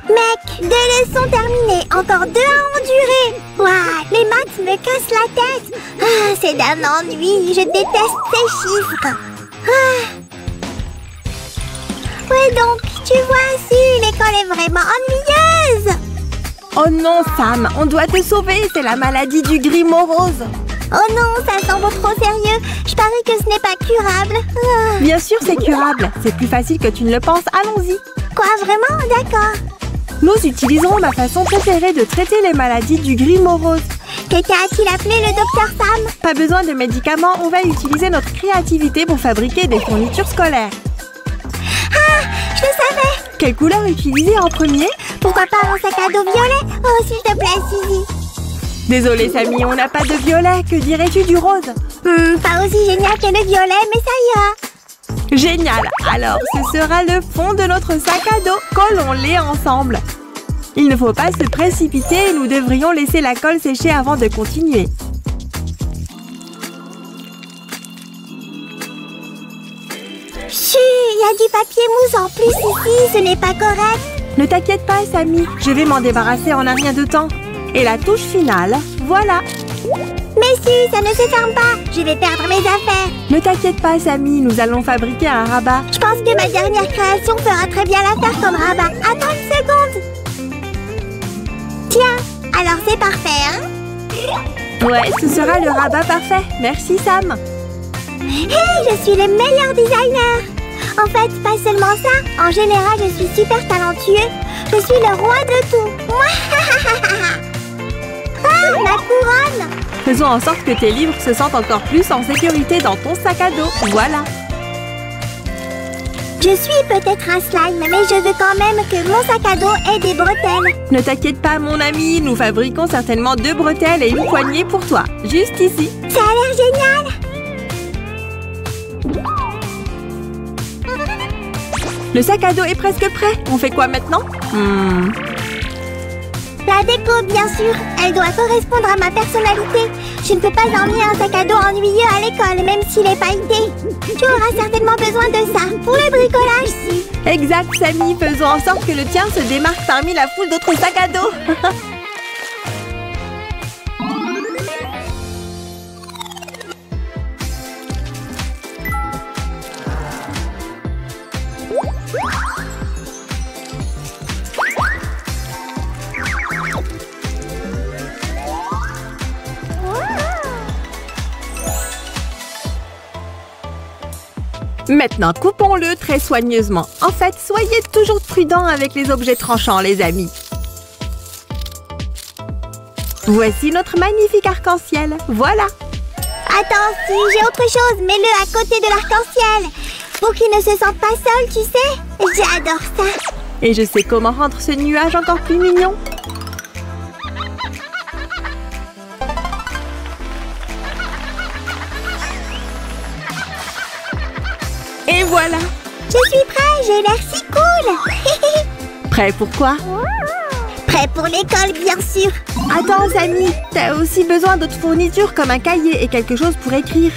Mec, 2 leçons terminées, encore 2 à endurer. Waouh, les maths me cassent la tête. Ah, c'est d'un ennui, je déteste ces chiffres. Ah. Ouais donc, tu vois, si, l'école est vraiment ennuyeuse. Oh non, Sam, on doit te sauver, c'est la maladie du gris morose. Oh non, ça semble trop sérieux. Je parie que ce n'est pas curable. Ah. Bien sûr, c'est curable. C'est plus facile que tu ne le penses. Allons-y. Quoi, vraiment? D'accord. Nous utiliserons ma façon préférée de traiter les maladies du gris morose. Quelqu'un a-t-il appelé le docteur Sam? Pas besoin de médicaments, on va utiliser notre créativité pour fabriquer des fournitures scolaires. Ah, je le savais. Quelle couleur utiliser en premier? Pourquoi pas un sac à dos violet? Oh, s'il te plaît, Suzy. Désolée, Sammy, on n'a pas de violet. Que dirais-tu du rose? Pas aussi génial que le violet, mais ça ira. Génial! Alors, ce sera le fond de notre sac à dos. Collons-les ensemble. Il ne faut pas se précipiter et nous devrions laisser la colle sécher avant de continuer. Chut, il y a du papier mousse en plus ici, ce n'est pas correct. Ne t'inquiète pas, Sammy, je vais m'en débarrasser en un rien de temps. Et la touche finale, voilà. Mais si, ça ne se ferme pas, je vais perdre mes affaires. Ne t'inquiète pas, Sammy, nous allons fabriquer un rabat. Je pense que ma dernière création fera très bien l'affaire comme rabat. Attends une seconde. Tiens, alors c'est parfait, hein? Ouais, ce sera le rabat parfait. Merci, Sam. Hey, je suis le meilleur designer. En fait, pas seulement ça. En général, je suis super talentueux. Je suis le roi de tout. Ah, ma couronne. Faisons en sorte que tes livres se sentent encore plus en sécurité dans ton sac à dos. Voilà. Je suis peut-être un slime, mais je veux quand même que mon sac à dos ait des bretelles. Ne t'inquiète pas, mon ami. Nous fabriquons certainement 2 bretelles et une poignée pour toi. Juste ici. Ça a l'air génial. Le sac à dos est presque prêt. On fait quoi maintenant? La déco, bien sûr. Elle doit correspondre à ma personnalité. Je ne peux pas emmener un sac à dos ennuyeux à l'école, même s'il est pailleté. Tu auras certainement besoin de ça pour le bricolage, si. Exact, Sammy. Faisons en sorte que le tien se démarque parmi la foule d'autres sacs à dos. Maintenant, coupons-le très soigneusement. En fait, soyez toujours prudents avec les objets tranchants, les amis. Voici notre magnifique arc-en-ciel. Voilà. Attends, si, j'ai autre chose. Mets-le à côté de l'arc-en-ciel. Pour qu'il ne se sente pas seul, tu sais. J'adore ça. Et je sais comment rendre ce nuage encore plus mignon. Et voilà. Je suis prêt, j'ai l'air si cool. Prêt pour quoi? Prêt pour l'école, bien sûr. Attends, Samy, t'as aussi besoin d'autres fournitures comme un cahier et quelque chose pour écrire.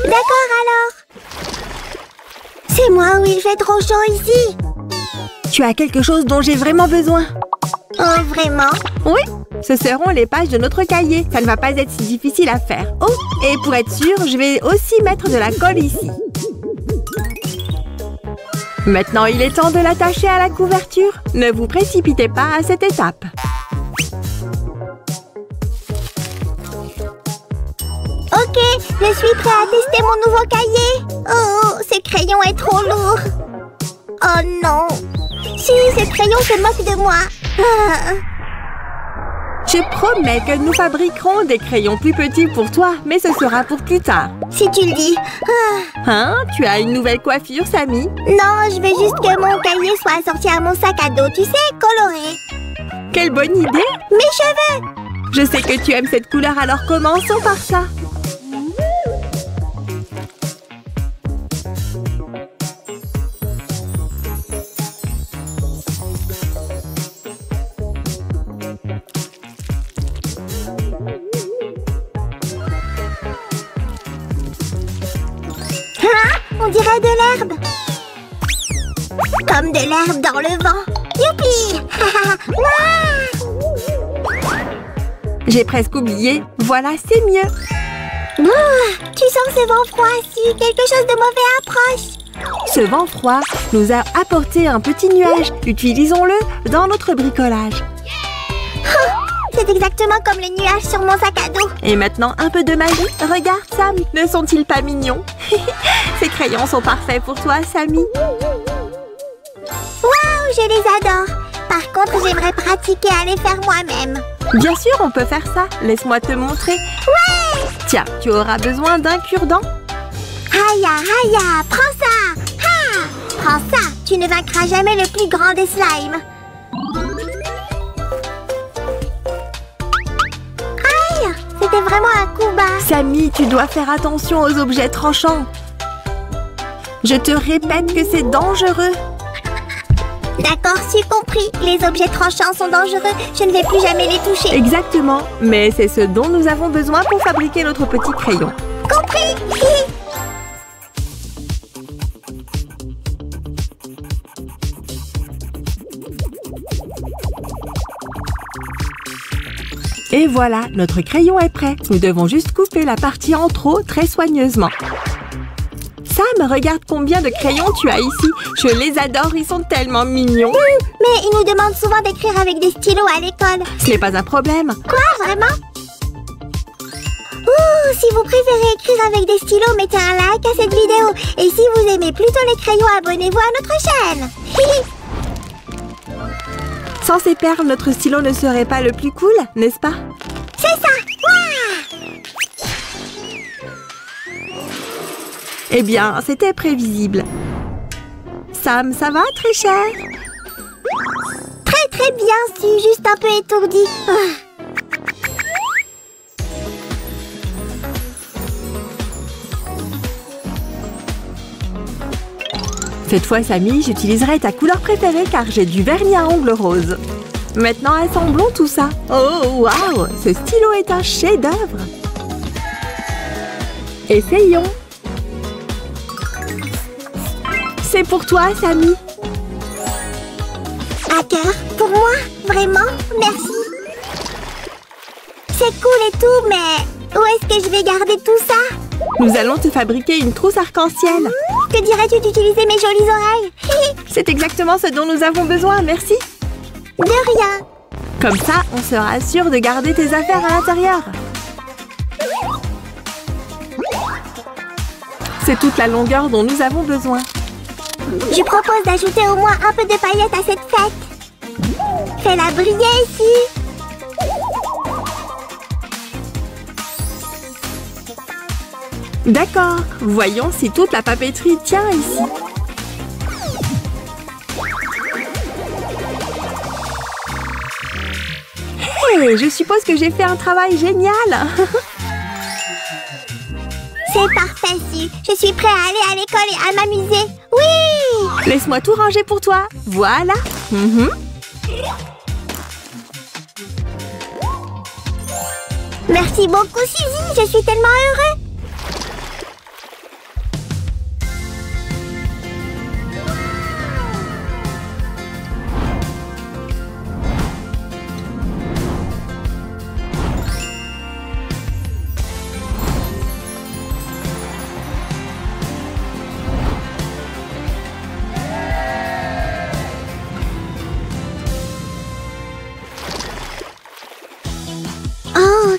D'accord, alors. C'est moi, oui, il fait trop chaud ici. Tu as quelque chose dont j'ai vraiment besoin. Oh, vraiment? Oui, ce seront les pages de notre cahier. Ça ne va pas être si difficile à faire. Oh, et pour être sûr, je vais aussi mettre de la colle ici. Maintenant, il est temps de l'attacher à la couverture. Ne vous précipitez pas à cette étape. Ok, je suis prêt à tester mon nouveau cahier. Oh, ce crayon est trop lourd. Oh non. Si, ce crayon se moque de moi. Ah. Je promets que nous fabriquerons des crayons plus petits pour toi, mais ce sera pour plus tard. Si tu le dis. Ah. Hein? Tu as une nouvelle coiffure, Samy? Non, je veux juste que mon cahier soit assorti à mon sac à dos, tu sais, coloré. Quelle bonne idée! Mes cheveux! Je sais que tu aimes cette couleur, alors commençons par ça. On dirait de l'herbe. Comme de l'herbe dans le vent. Youpi! J'ai presque oublié. Voilà, c'est mieux. Tu sens ce vent froid ici. Quelque chose de mauvais approche. Ce vent froid nous a apporté un petit nuage. Utilisons-le dans notre bricolage. C'est exactement comme le nuage sur mon sac à dos. Et maintenant, un peu de magie. Regarde, Sam, ne sont-ils pas mignons? Ces crayons sont parfaits pour toi, Samy. Waouh, je les adore. Par contre, j'aimerais pratiquer à les faire moi-même. Bien sûr, on peut faire ça. Laisse-moi te montrer. Ouais! Tiens, tu auras besoin d'un cure-dent. Aya, aya, prends ça! Ha! Prends ça, tu ne vaincras jamais le plus grand des slimes. Aïe! C'était vraiment un coup bas. Samy, tu dois faire attention aux objets tranchants. Je te répète que c'est dangereux. D'accord, j'ai compris. Les objets tranchants sont dangereux. Je ne vais plus jamais les toucher. Exactement. Mais c'est ce dont nous avons besoin pour fabriquer notre petit crayon. Compris! Et voilà, notre crayon est prêt. Nous devons juste couper la partie en trop très soigneusement. Sam, regarde combien de crayons tu as ici. Je les adore, ils sont tellement mignons. Mais ils nous demandent souvent d'écrire avec des stylos à l'école. Ce n'est pas un problème. Quoi, vraiment? Ouh, si vous préférez écrire avec des stylos, mettez un like à cette vidéo. Et si vous aimez plutôt les crayons, abonnez-vous à notre chaîne. Sans ces perles, notre stylo ne serait pas le plus cool, n'est-ce pas? C'est ça! Ouah! Eh bien, c'était prévisible. Sam, ça va, très cher? Très très bien su, juste un peu étourdi. Cette fois, Samy, j'utiliserai ta couleur préférée car j'ai du vernis à ongles rose. Maintenant, assemblons tout ça. Oh, waouh! Ce stylo est un chef-d'œuvre. Essayons. C'est pour toi, Samy. Un cœur? Pour moi? Vraiment? Merci. C'est cool et tout, mais où est-ce que je vais garder tout ça? Nous allons te fabriquer une trousse arc-en-ciel. Que dirais-tu d'utiliser mes jolies oreilles? C'est exactement ce dont nous avons besoin, merci. De rien. Comme ça, on sera sûr de garder tes affaires à l'intérieur. C'est toute la longueur dont nous avons besoin. Je propose d'ajouter au moins un peu de paillettes à cette fête. Fais-la briller ici. D'accord, voyons si toute la papeterie tient ici. Hey, je suppose que j'ai fait un travail génial. C'est parfait, Sue. Je suis prêt à aller à l'école et à m'amuser. Oui! Laisse-moi tout ranger pour toi. Voilà. Merci beaucoup, Suzy. Je suis tellement heureux.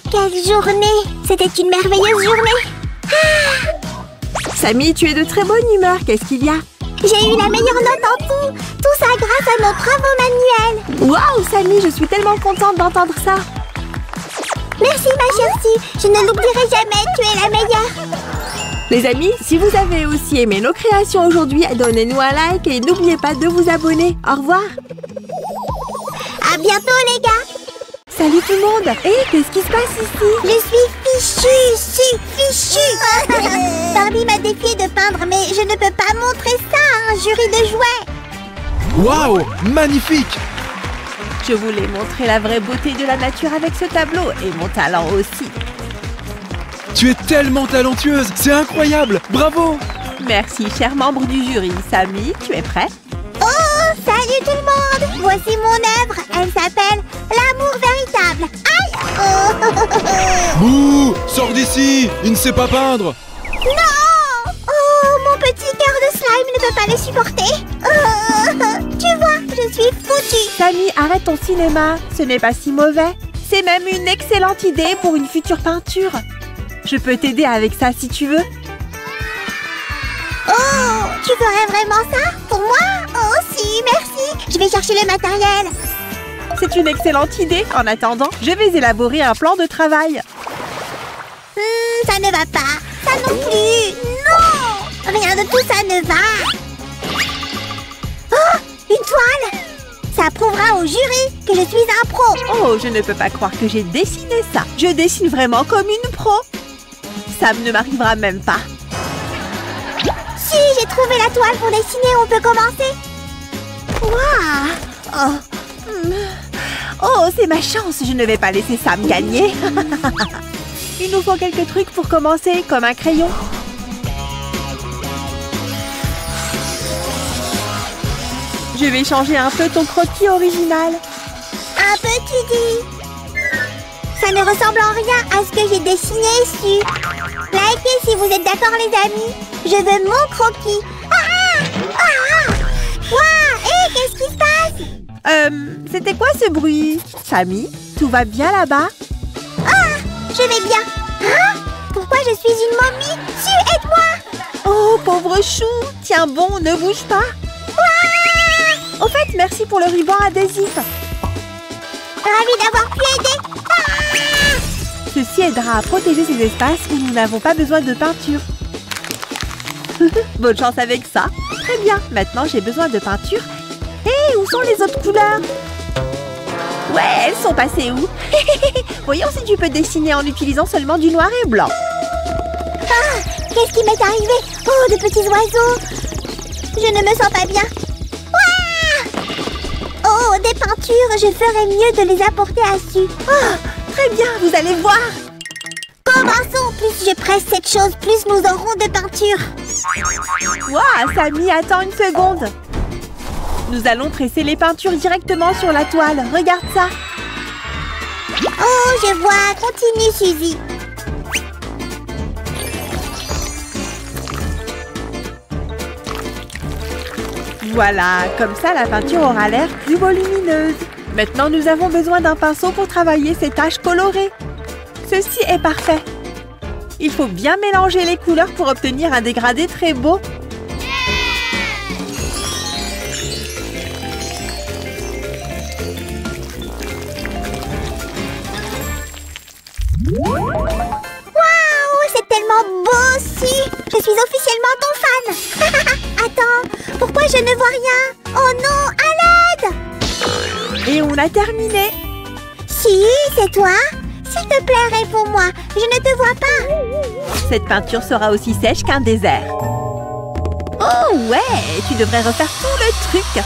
Quelle journée! C'était une merveilleuse journée! Sammy, tu es de très bonne humeur. Qu'est-ce qu'il y a? J'ai eu la meilleure note en tout! Tout ça grâce à nos travaux manuels! Waouh, Sammy, je suis tellement contente d'entendre ça. Merci, ma chère Sue! Je ne l'oublierai jamais, tu es la meilleure! Les amis, si vous avez aussi aimé nos créations aujourd'hui, donnez-nous un like et n'oubliez pas de vous abonner. Au revoir! À bientôt, les gars! Salut tout le monde! Hé, qu'est-ce qui se passe ici? Je suis fichue! Barbie m'a défié de peindre, mais je ne peux pas montrer ça à un jury de jouets! Waouh! Magnifique! Je voulais montrer la vraie beauté de la nature avec ce tableau et mon talent aussi. Tu es tellement talentueuse! C'est incroyable! Bravo! Merci, cher membre du jury. Sammy, tu es prêt? Oh, salut tout le monde! Voici mon œuvre. Elle s'appelle L'amour véritable. Aïe! Bouh! Sors d'ici! Il ne sait pas peindre! Non! Oh, mon petit cœur de slime ne peut pas le supporter. Tu vois, je suis foutue. Sammy, arrête ton cinéma. Ce n'est pas si mauvais. C'est même une excellente idée pour une future peinture. Je peux t'aider avec ça si tu veux. Oh, tu ferais vraiment ça pour moi? Oh si, merci. Je vais chercher le matériel. C'est une excellente idée. En attendant, je vais élaborer un plan de travail. Ça ne va pas. Ça non plus. Non! Rien de tout ça ne va. Oh, une toile! Ça prouvera au jury que je suis un pro. Oh, je ne peux pas croire que j'ai dessiné ça. Je dessine vraiment comme une pro. Ça ne m'arrivera même pas. Si, j'ai trouvé la toile pour dessiner. On peut commencer? Waouh! Oh, c'est ma chance. Je ne vais pas laisser Sam gagner. Il nous faut quelques trucs pour commencer, comme un crayon. Je vais changer un peu ton croquis original. Un peu, tu dis? Ça ne ressemble en rien à ce que j'ai dessiné ici. Likez si vous êtes d'accord, les amis. Je veux mon croquis. Waouh! Hé, qu'est-ce qui se passe? C'était quoi ce bruit? Sammy, tout va bien là-bas? Je vais bien. Hein? Pourquoi je suis une momie? Sue, aide-moi! Oh, pauvre chou! Tiens bon, ne bouge pas. Au fait, merci pour le ruban adhésif. Ravie d'avoir pu aider. Ceci aidera à protéger ces espaces où nous n'avons pas besoin de peinture. Bonne chance avec ça. Très bien, maintenant j'ai besoin de peinture. Hé, où sont les autres couleurs? Ouais, elles sont passées où? Voyons si tu peux dessiner en utilisant seulement du noir et blanc. Qu'est-ce qui m'est arrivé? Oh, de petits oiseaux. Je ne me sens pas bien. Oh, des peintures. Je ferais mieux de les apporter à Sue. Oh, très bien, vous allez voir. Commençons. Plus je presse cette chose, plus nous aurons de peinture. Waouh, Sammy, attends une seconde. Nous allons presser les peintures directement sur la toile. Regarde ça. Oh, je vois. Continue, Suzy. Voilà, comme ça la peinture aura l'air plus volumineuse. Maintenant, nous avons besoin d'un pinceau pour travailler ces taches colorées. Ceci est parfait. Il faut bien mélanger les couleurs pour obtenir un dégradé très beau. Waouh, c'est tellement beau, Sue. Je suis officiellement ton fan. Attends, pourquoi je ne vois rien? Oh non, à l'aide! Et on a terminé. Sue, c'est toi? S'il te plaît, réponds-moi. Je ne te vois pas. Cette peinture sera aussi sèche qu'un désert. Oh ouais, tu devrais refaire tout le truc.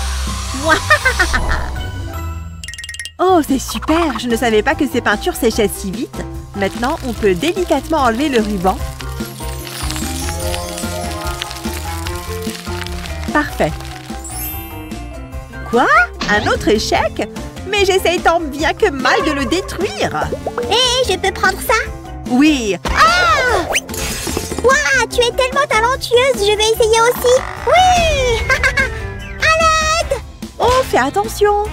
Oh, c'est super! Je ne savais pas que ces peintures séchaient si vite. Maintenant, on peut délicatement enlever le ruban. Parfait. Quoi? Un autre échec? Mais j'essaye tant bien que mal de le détruire. Hé, je peux prendre ça? Oui. Ah! Waouh, tu es tellement talentueuse, je vais essayer aussi. Oui! À l'aide! Oh, fais attention.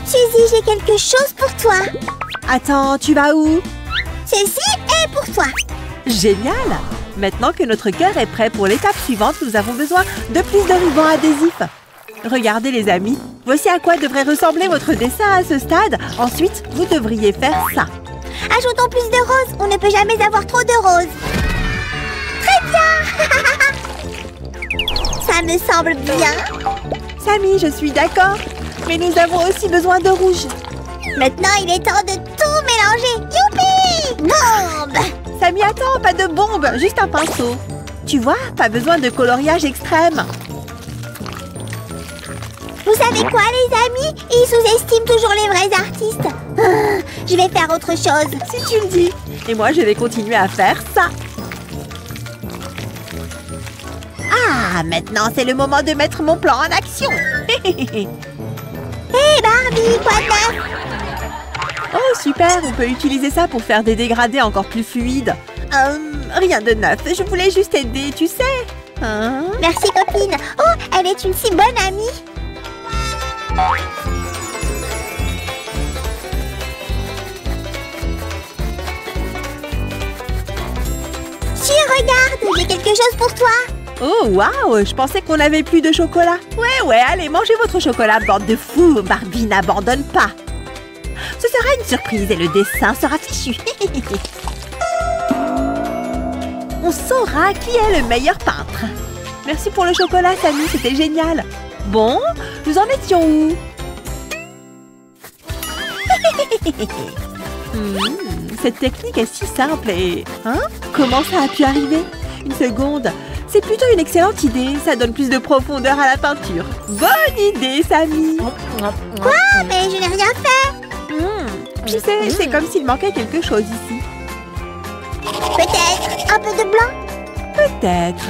Suzy, j'ai quelque chose pour toi. Attends, tu vas où? Ceci est pour toi. Génial! Maintenant que notre cœur est prêt pour l'étape suivante, nous avons besoin de plus de rubans adhésifs. Regardez les amis, voici à quoi devrait ressembler votre dessin à ce stade. Ensuite, vous devriez faire ça. Ajoutons plus de roses, on ne peut jamais avoir trop de roses. Très bien. Ça me semble bien. Samy, je suis d'accord. Mais nous avons aussi besoin de rouge. Maintenant, il est temps de tout mélanger. Youpi! Bombe! Samy, attends, pas de bombe, juste un pinceau. Tu vois, pas besoin de coloriage extrême. Vous savez quoi, les amis? Ils sous-estiment toujours les vrais artistes. Je vais faire autre chose. Si tu le dis. Et moi, je vais continuer à faire ça. Ah, maintenant, c'est le moment de mettre mon plan en action. Hé, Barbie, quoi de neuf? Oh, super, on peut utiliser ça pour faire des dégradés encore plus fluides. Rien de neuf, je voulais juste aider, tu sais. Hein? Merci, copine. Oh, elle est une si bonne amie. Si, regarde, j'ai quelque chose pour toi. Oh, waouh, je pensais qu'on n'avait plus de chocolat. Ouais, allez, mangez votre chocolat, bande de fous. Barbie n'abandonne pas. Ce sera une surprise et le dessin sera fichu. On saura qui est le meilleur peintre. Merci pour le chocolat, Samy, c'était génial. Bon, nous en étions où? Cette technique est si simple et... Hein? Comment ça a pu arriver? Une seconde. C'est plutôt une excellente idée. Ça donne plus de profondeur à la peinture. Bonne idée, Samy. Quoi? Mais je n'ai rien fait. Tu sais, c'est comme s'il manquait quelque chose ici. Peut-être un peu de blanc? Peut-être.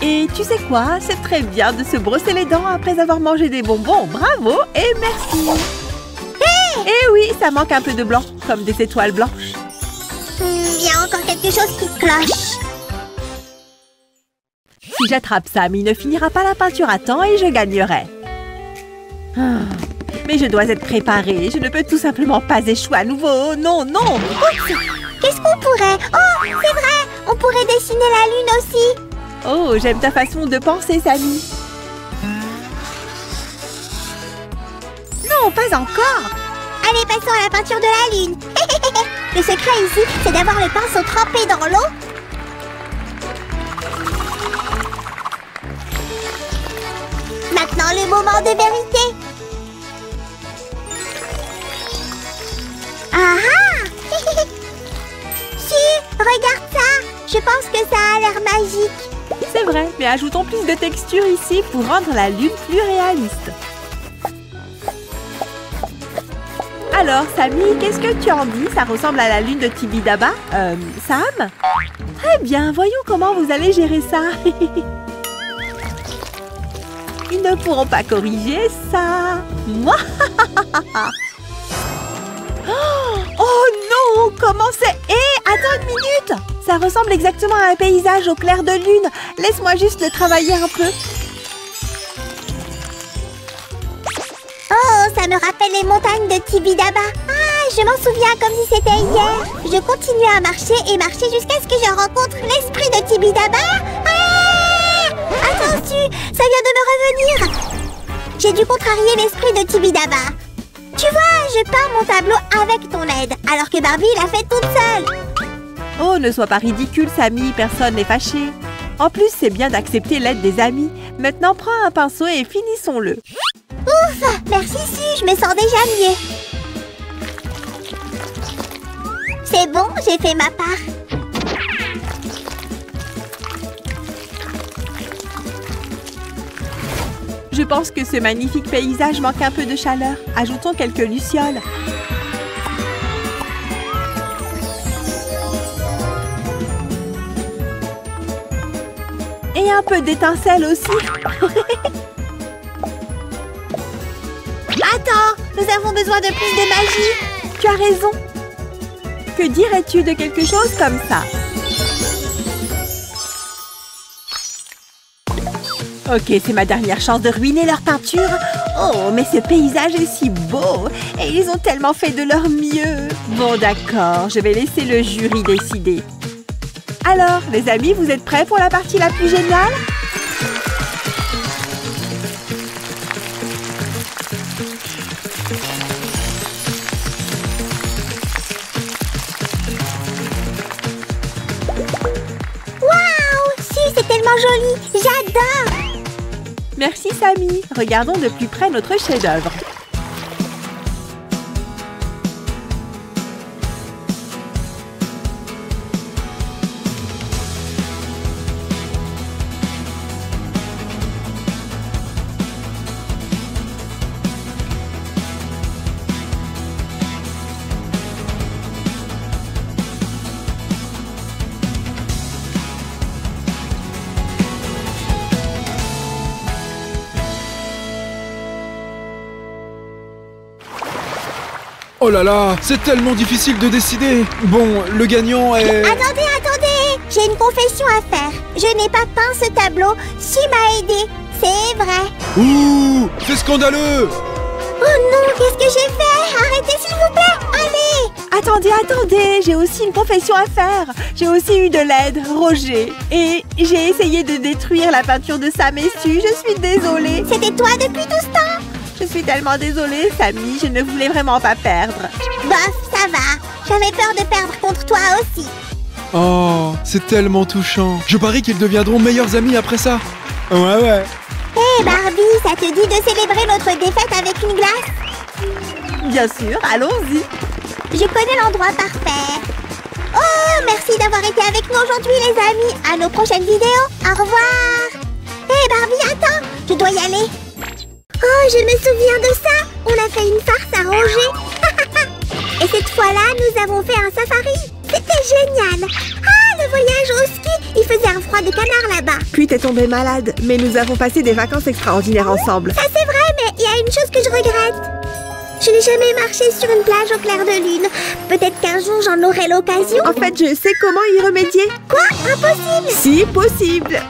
Et tu sais quoi? C'est très bien de se brosser les dents après avoir mangé des bonbons. Bravo et merci. Eh oui, ça manque un peu de blanc, comme des étoiles blanches. Il y a encore quelque chose qui cloche. Si j'attrape Sam, il ne finira pas la peinture à temps et je gagnerai. Mais je dois être préparée. Je ne peux tout simplement pas échouer à nouveau. Non. Oups! Qu'est-ce qu'on pourrait? Oh, c'est vrai! On pourrait dessiner la lune aussi. Oh, j'aime ta façon de penser, Samy. Non, pas encore. Allez, passons à la peinture de la lune. Le secret ici, c'est d'avoir le pinceau trempé dans l'eau. Maintenant, le moment de vérité. Ah ah! Si, regarde ça. Je pense que ça a l'air magique. C'est vrai, mais ajoutons plus de texture ici pour rendre la lune plus réaliste. Alors, Samy, qu'est-ce que tu en dis? Ça ressemble à la lune de Tibidaba? Sam? Très bien, voyons comment vous allez gérer ça. Ils ne pourront pas corriger ça. Moi. Oh non! Comment c'est? Attends une minute! Ça ressemble exactement à un paysage au clair de lune. Laisse-moi juste le travailler un peu. Oh, ça me rappelle les montagnes de Tibidaba. Ah, je m'en souviens comme si c'était hier. Je continuais à marcher et marcher jusqu'à ce que je rencontre l'esprit de Tibidaba. Ah! Attention, ça vient de me revenir. J'ai dû contrarier l'esprit de Tibidaba. Tu vois, je peins mon tableau avec ton aide, alors que Barbie l'a fait toute seule. Oh, ne sois pas ridicule, Samy, personne n'est fâché. En plus, c'est bien d'accepter l'aide des amis. Maintenant, prends un pinceau et finissons-le. Ouf, merci Si, je me sens déjà mieux. C'est bon, j'ai fait ma part. Je pense que ce magnifique paysage manque un peu de chaleur. Ajoutons quelques lucioles. Et un peu d'étincelle aussi. Attends, nous avons besoin de plus de magie. Tu as raison. Que dirais-tu de quelque chose comme ça? Ok, c'est ma dernière chance de ruiner leur peinture. Oh, mais ce paysage est si beau. Et ils ont tellement fait de leur mieux. Bon, d'accord, je vais laisser le jury décider. Alors, les amis, vous êtes prêts pour la partie la plus géniale? Waouh! Si, c'est tellement joli. J'adore. Merci, Samy. Regardons de plus près notre chef-d'œuvre. Oh là là, c'est tellement difficile de décider. Bon, le gagnant est... Attendez. J'ai une confession à faire. Je n'ai pas peint ce tableau. Si m'a aidé. C'est vrai. Ouh, c'est scandaleux. Oh non, qu'est-ce que j'ai fait? Arrêtez s'il vous plaît. Allez. Attendez, j'ai aussi une confession à faire. J'ai aussi eu de l'aide, Roger. Et j'ai essayé de détruire la peinture de Sam et Sue. Je suis désolée. C'était toi depuis tout ce temps? Je suis tellement désolée, Samy. Je ne voulais vraiment pas perdre. Bof, ça va. J'avais peur de perdre contre toi aussi. Oh, c'est tellement touchant. Je parie qu'ils deviendront meilleurs amis après ça. Ouais. Hé Barbie, ça te dit de célébrer notre défaite avec une glace? Bien sûr, allons-y. Je connais l'endroit parfait. Oh, merci d'avoir été avec nous aujourd'hui les amis. À nos prochaines vidéos. Au revoir. Hé Barbie, attends, je dois y aller. Oh, je me souviens de ça. On a fait une farce à Roger. Et cette fois-là, nous avons fait un safari. C'était génial. Ah, le voyage au ski. Il faisait un froid de canard là-bas. Puis t'es tombée malade, mais nous avons passé des vacances extraordinaires ensemble. Ça c'est vrai, mais il y a une chose que je regrette. Je n'ai jamais marché sur une plage au clair de lune. Peut-être qu'un jour j'en aurai l'occasion. En fait, je sais comment y remédier. Quoi? Impossible. Si, possible.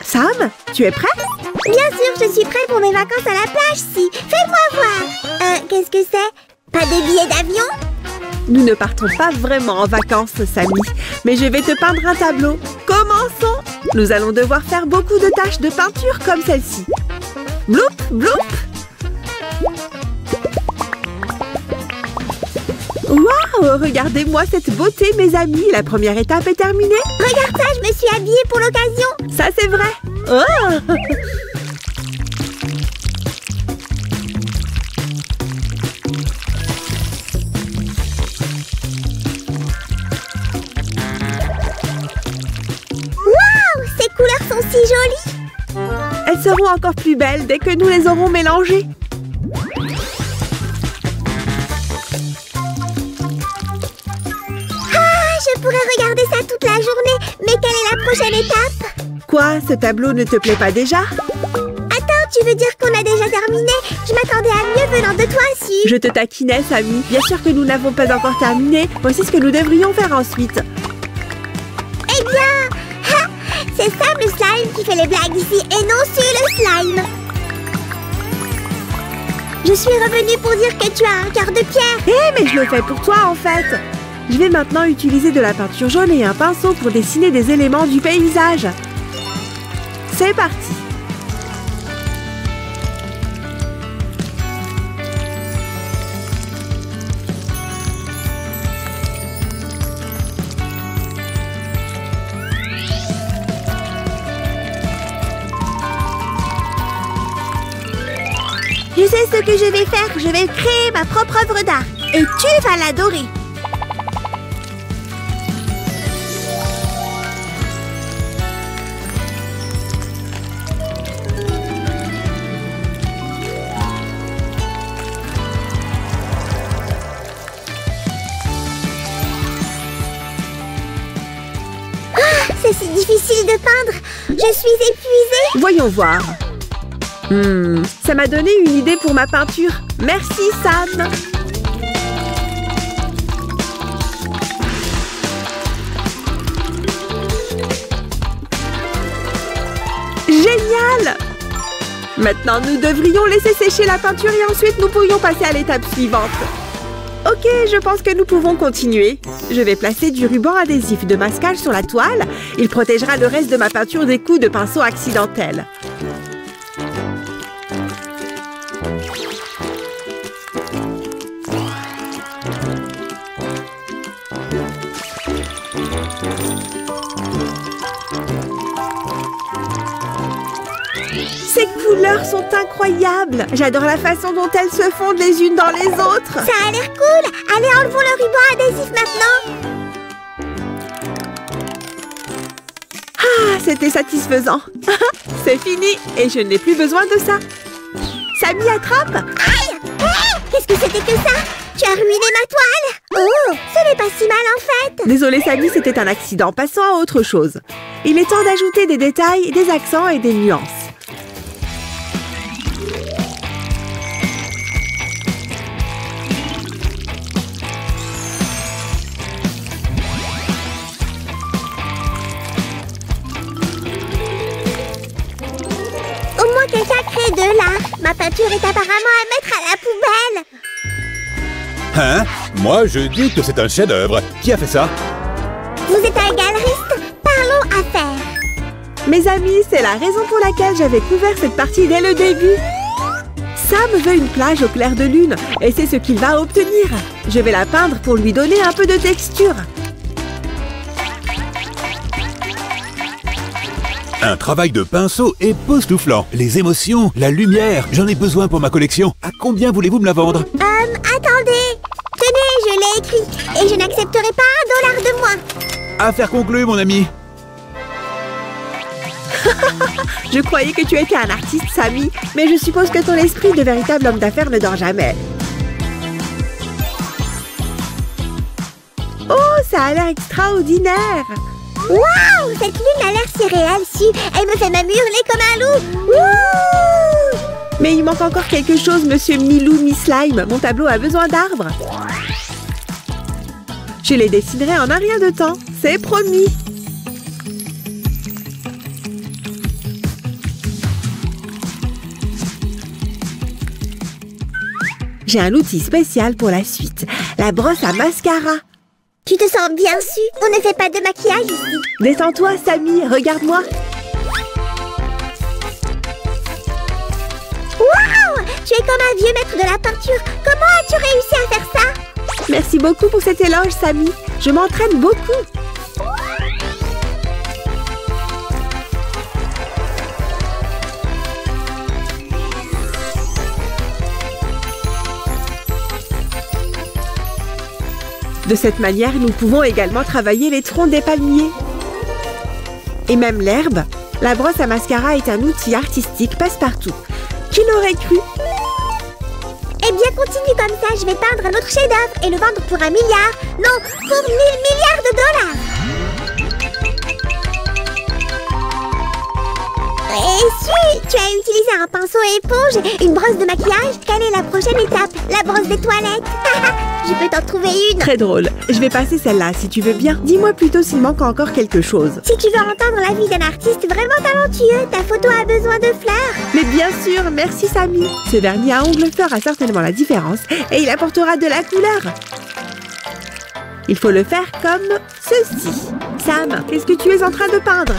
Sam, tu es prêt? Bien sûr, je suis prête pour mes vacances à la plage, si. Fais-moi voir. Qu'est-ce que c'est? Pas de billets d'avion? Nous ne partons pas vraiment en vacances, Samy. Mais je vais te peindre un tableau. Commençons. Nous allons devoir faire beaucoup de taches de peinture comme celle-ci. Bloup, bloup. Waouh, regardez-moi cette beauté, mes amis. La première étape est terminée. Regarde ça, je me suis habillée pour l'occasion. Ça, c'est vrai. Oh! Waouh, ces couleurs sont si jolies. Elles seront encore plus belles dès que nous les aurons mélangées. Je pourrais regarder ça toute la journée, mais quelle est la prochaine étape? Quoi, ce tableau ne te plaît pas déjà? Attends, tu veux dire qu'on a déjà terminé? Je m'attendais à mieux venant de toi, si. Je te taquinais, Samy. Bien sûr que nous n'avons pas encore terminé. Voici ce que nous devrions faire ensuite. Eh bien, c'est Sam le slime qui fait les blagues ici, et non Sue le slime. Je suis revenue pour dire que tu as un cœur de pierre. Mais je le fais pour toi, en fait. Je vais maintenant utiliser de la peinture jaune et un pinceau pour dessiner des éléments du paysage. C'est parti! Je sais ce que je vais faire. Je vais créer ma propre œuvre d'art. Et tu vas l'adorer. c'est si difficile de peindre. Je suis épuisée. Voyons voir. Ça m'a donné une idée pour ma peinture. Merci, Sam. Génial! Maintenant, nous devrions laisser sécher la peinture et ensuite nous pourrions passer à l'étape suivante. Ok, je pense que nous pouvons continuer. Je vais placer du ruban adhésif de masquage sur la toile. Il protégera le reste de ma peinture des coups de pinceau accidentels. Ces couleurs sont incroyables. J'adore la façon dont elles se fondent les unes dans les autres. Ça a l'air cool. Allez, enlevons le ruban adhésif maintenant. Ah, c'était satisfaisant. C'est fini et je n'ai plus besoin de ça. Samy, attrape. Aïe! Qu'est-ce que c'était que ça? Tu as ruiné ma toile? Oh, ce n'est pas si mal en fait. Désolé Samy, c'était un accident. Passons à autre chose. Il est temps d'ajouter des détails, des accents et des nuances. Au moins quelqu'un crée de l'art. Ma peinture est apparemment à mettre à la poubelle. Hein? Moi, je dis que c'est un chef-d'œuvre. Qui a fait ça? Vous êtes un galeriste? Parlons affaires. Mes amis, c'est la raison pour laquelle j'avais couvert cette partie dès le début. Sam veut une plage au clair de lune et c'est ce qu'il va obtenir. Je vais la peindre pour lui donner un peu de texture. Un travail de pinceau époustouflant. Les émotions, la lumière, j'en ai besoin pour ma collection. À combien voulez-vous me la vendre? Attendez. Tenez, je l'ai écrit. Et je n'accepterai pas $1 de moins. Affaire conclue, mon ami. Je croyais que tu étais un artiste, Samy, mais je suppose que ton esprit de véritable homme d'affaires ne dort jamais. Oh, ça a l'air extraordinaire! Waouh, cette lune a l'air si réelle, si. Elle me fait même hurler comme un loup. Wouh! Mais il manque encore quelque chose, monsieur Milou Mi-Slime. Mon tableau a besoin d'arbres. Je les dessinerai en un rien de temps, c'est promis. J'ai un outil spécial pour la suite, la brosse à mascara. Tu te sens bien su? On ne fait pas de maquillage ici. Détends-toi, Samy, regarde-moi. Waouh! Tu es comme un vieux maître de la peinture. Comment as-tu réussi à faire ça? Merci beaucoup pour cet éloge, Samy. Je m'entraîne beaucoup. De cette manière, nous pouvons également travailler les troncs des palmiers. Et même l'herbe. La brosse à mascara est un outil artistique passe-partout. Qui l'aurait cru? Eh bien, continue comme ça. Je vais peindre un autre chef-d'œuvre et le vendre pour 1 milliard. Non, pour 1000 milliards de dollars. Et si tu as utilisé un pinceau éponge, une brosse de maquillage, quelle est la prochaine étape? La brosse des toilettes. Je peux t'en trouver une. Très drôle. Je vais passer celle-là si tu veux bien. Dis-moi plutôt s'il manque encore quelque chose. Si tu veux entendre la vie d'un artiste vraiment talentueux, ta photo a besoin de fleurs. Mais bien sûr, merci Samy. Ce vernis à ongles fera certainement la différence et il apportera de la couleur. Il faut le faire comme ceci. Sam, qu'est-ce que tu es en train de peindre?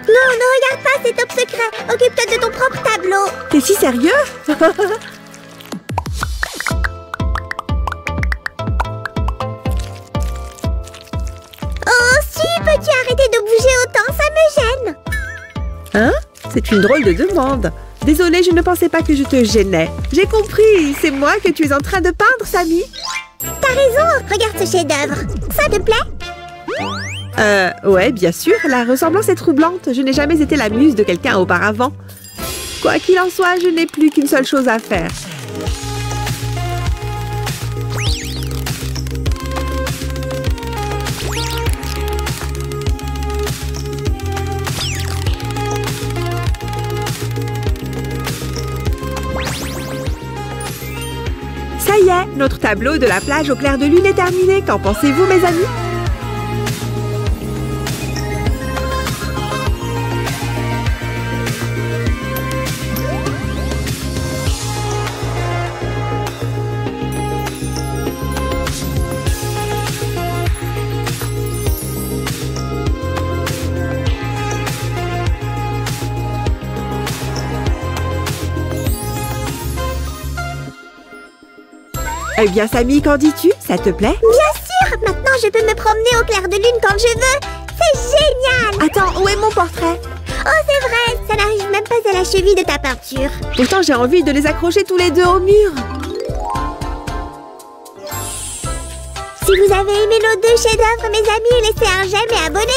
Non, ne regarde pas, c'est top secret. Occupe-toi de ton propre tableau. T'es si sérieux? Oh, si, peux-tu arrêter de bouger autant? Ça me gêne. Hein? C'est une drôle de demande. Désolée, je ne pensais pas que je te gênais. J'ai compris, c'est moi que tu es en train de peindre, Samy. T'as raison, regarde ce chef-d'œuvre. Ça te plaît? Ouais, bien sûr, la ressemblance est troublante. Je n'ai jamais été la muse de quelqu'un auparavant. Quoi qu'il en soit, je n'ai plus qu'une seule chose à faire. tableau de la plage au clair de lune est terminé. Qu'en pensez-vous, mes amis? Eh bien, Samy, qu'en dis-tu? Ça te plaît? Bien sûr! Maintenant, je peux me promener au clair de lune quand je veux! C'est génial! Attends, où est mon portrait? Oh, c'est vrai! Ça n'arrive même pas à la cheville de ta peinture. Pourtant, j'ai envie de les accrocher tous les deux au mur. Si vous avez aimé nos 2 chefs-d'œuvre, mes amis, laissez un j'aime et abonnez-vous!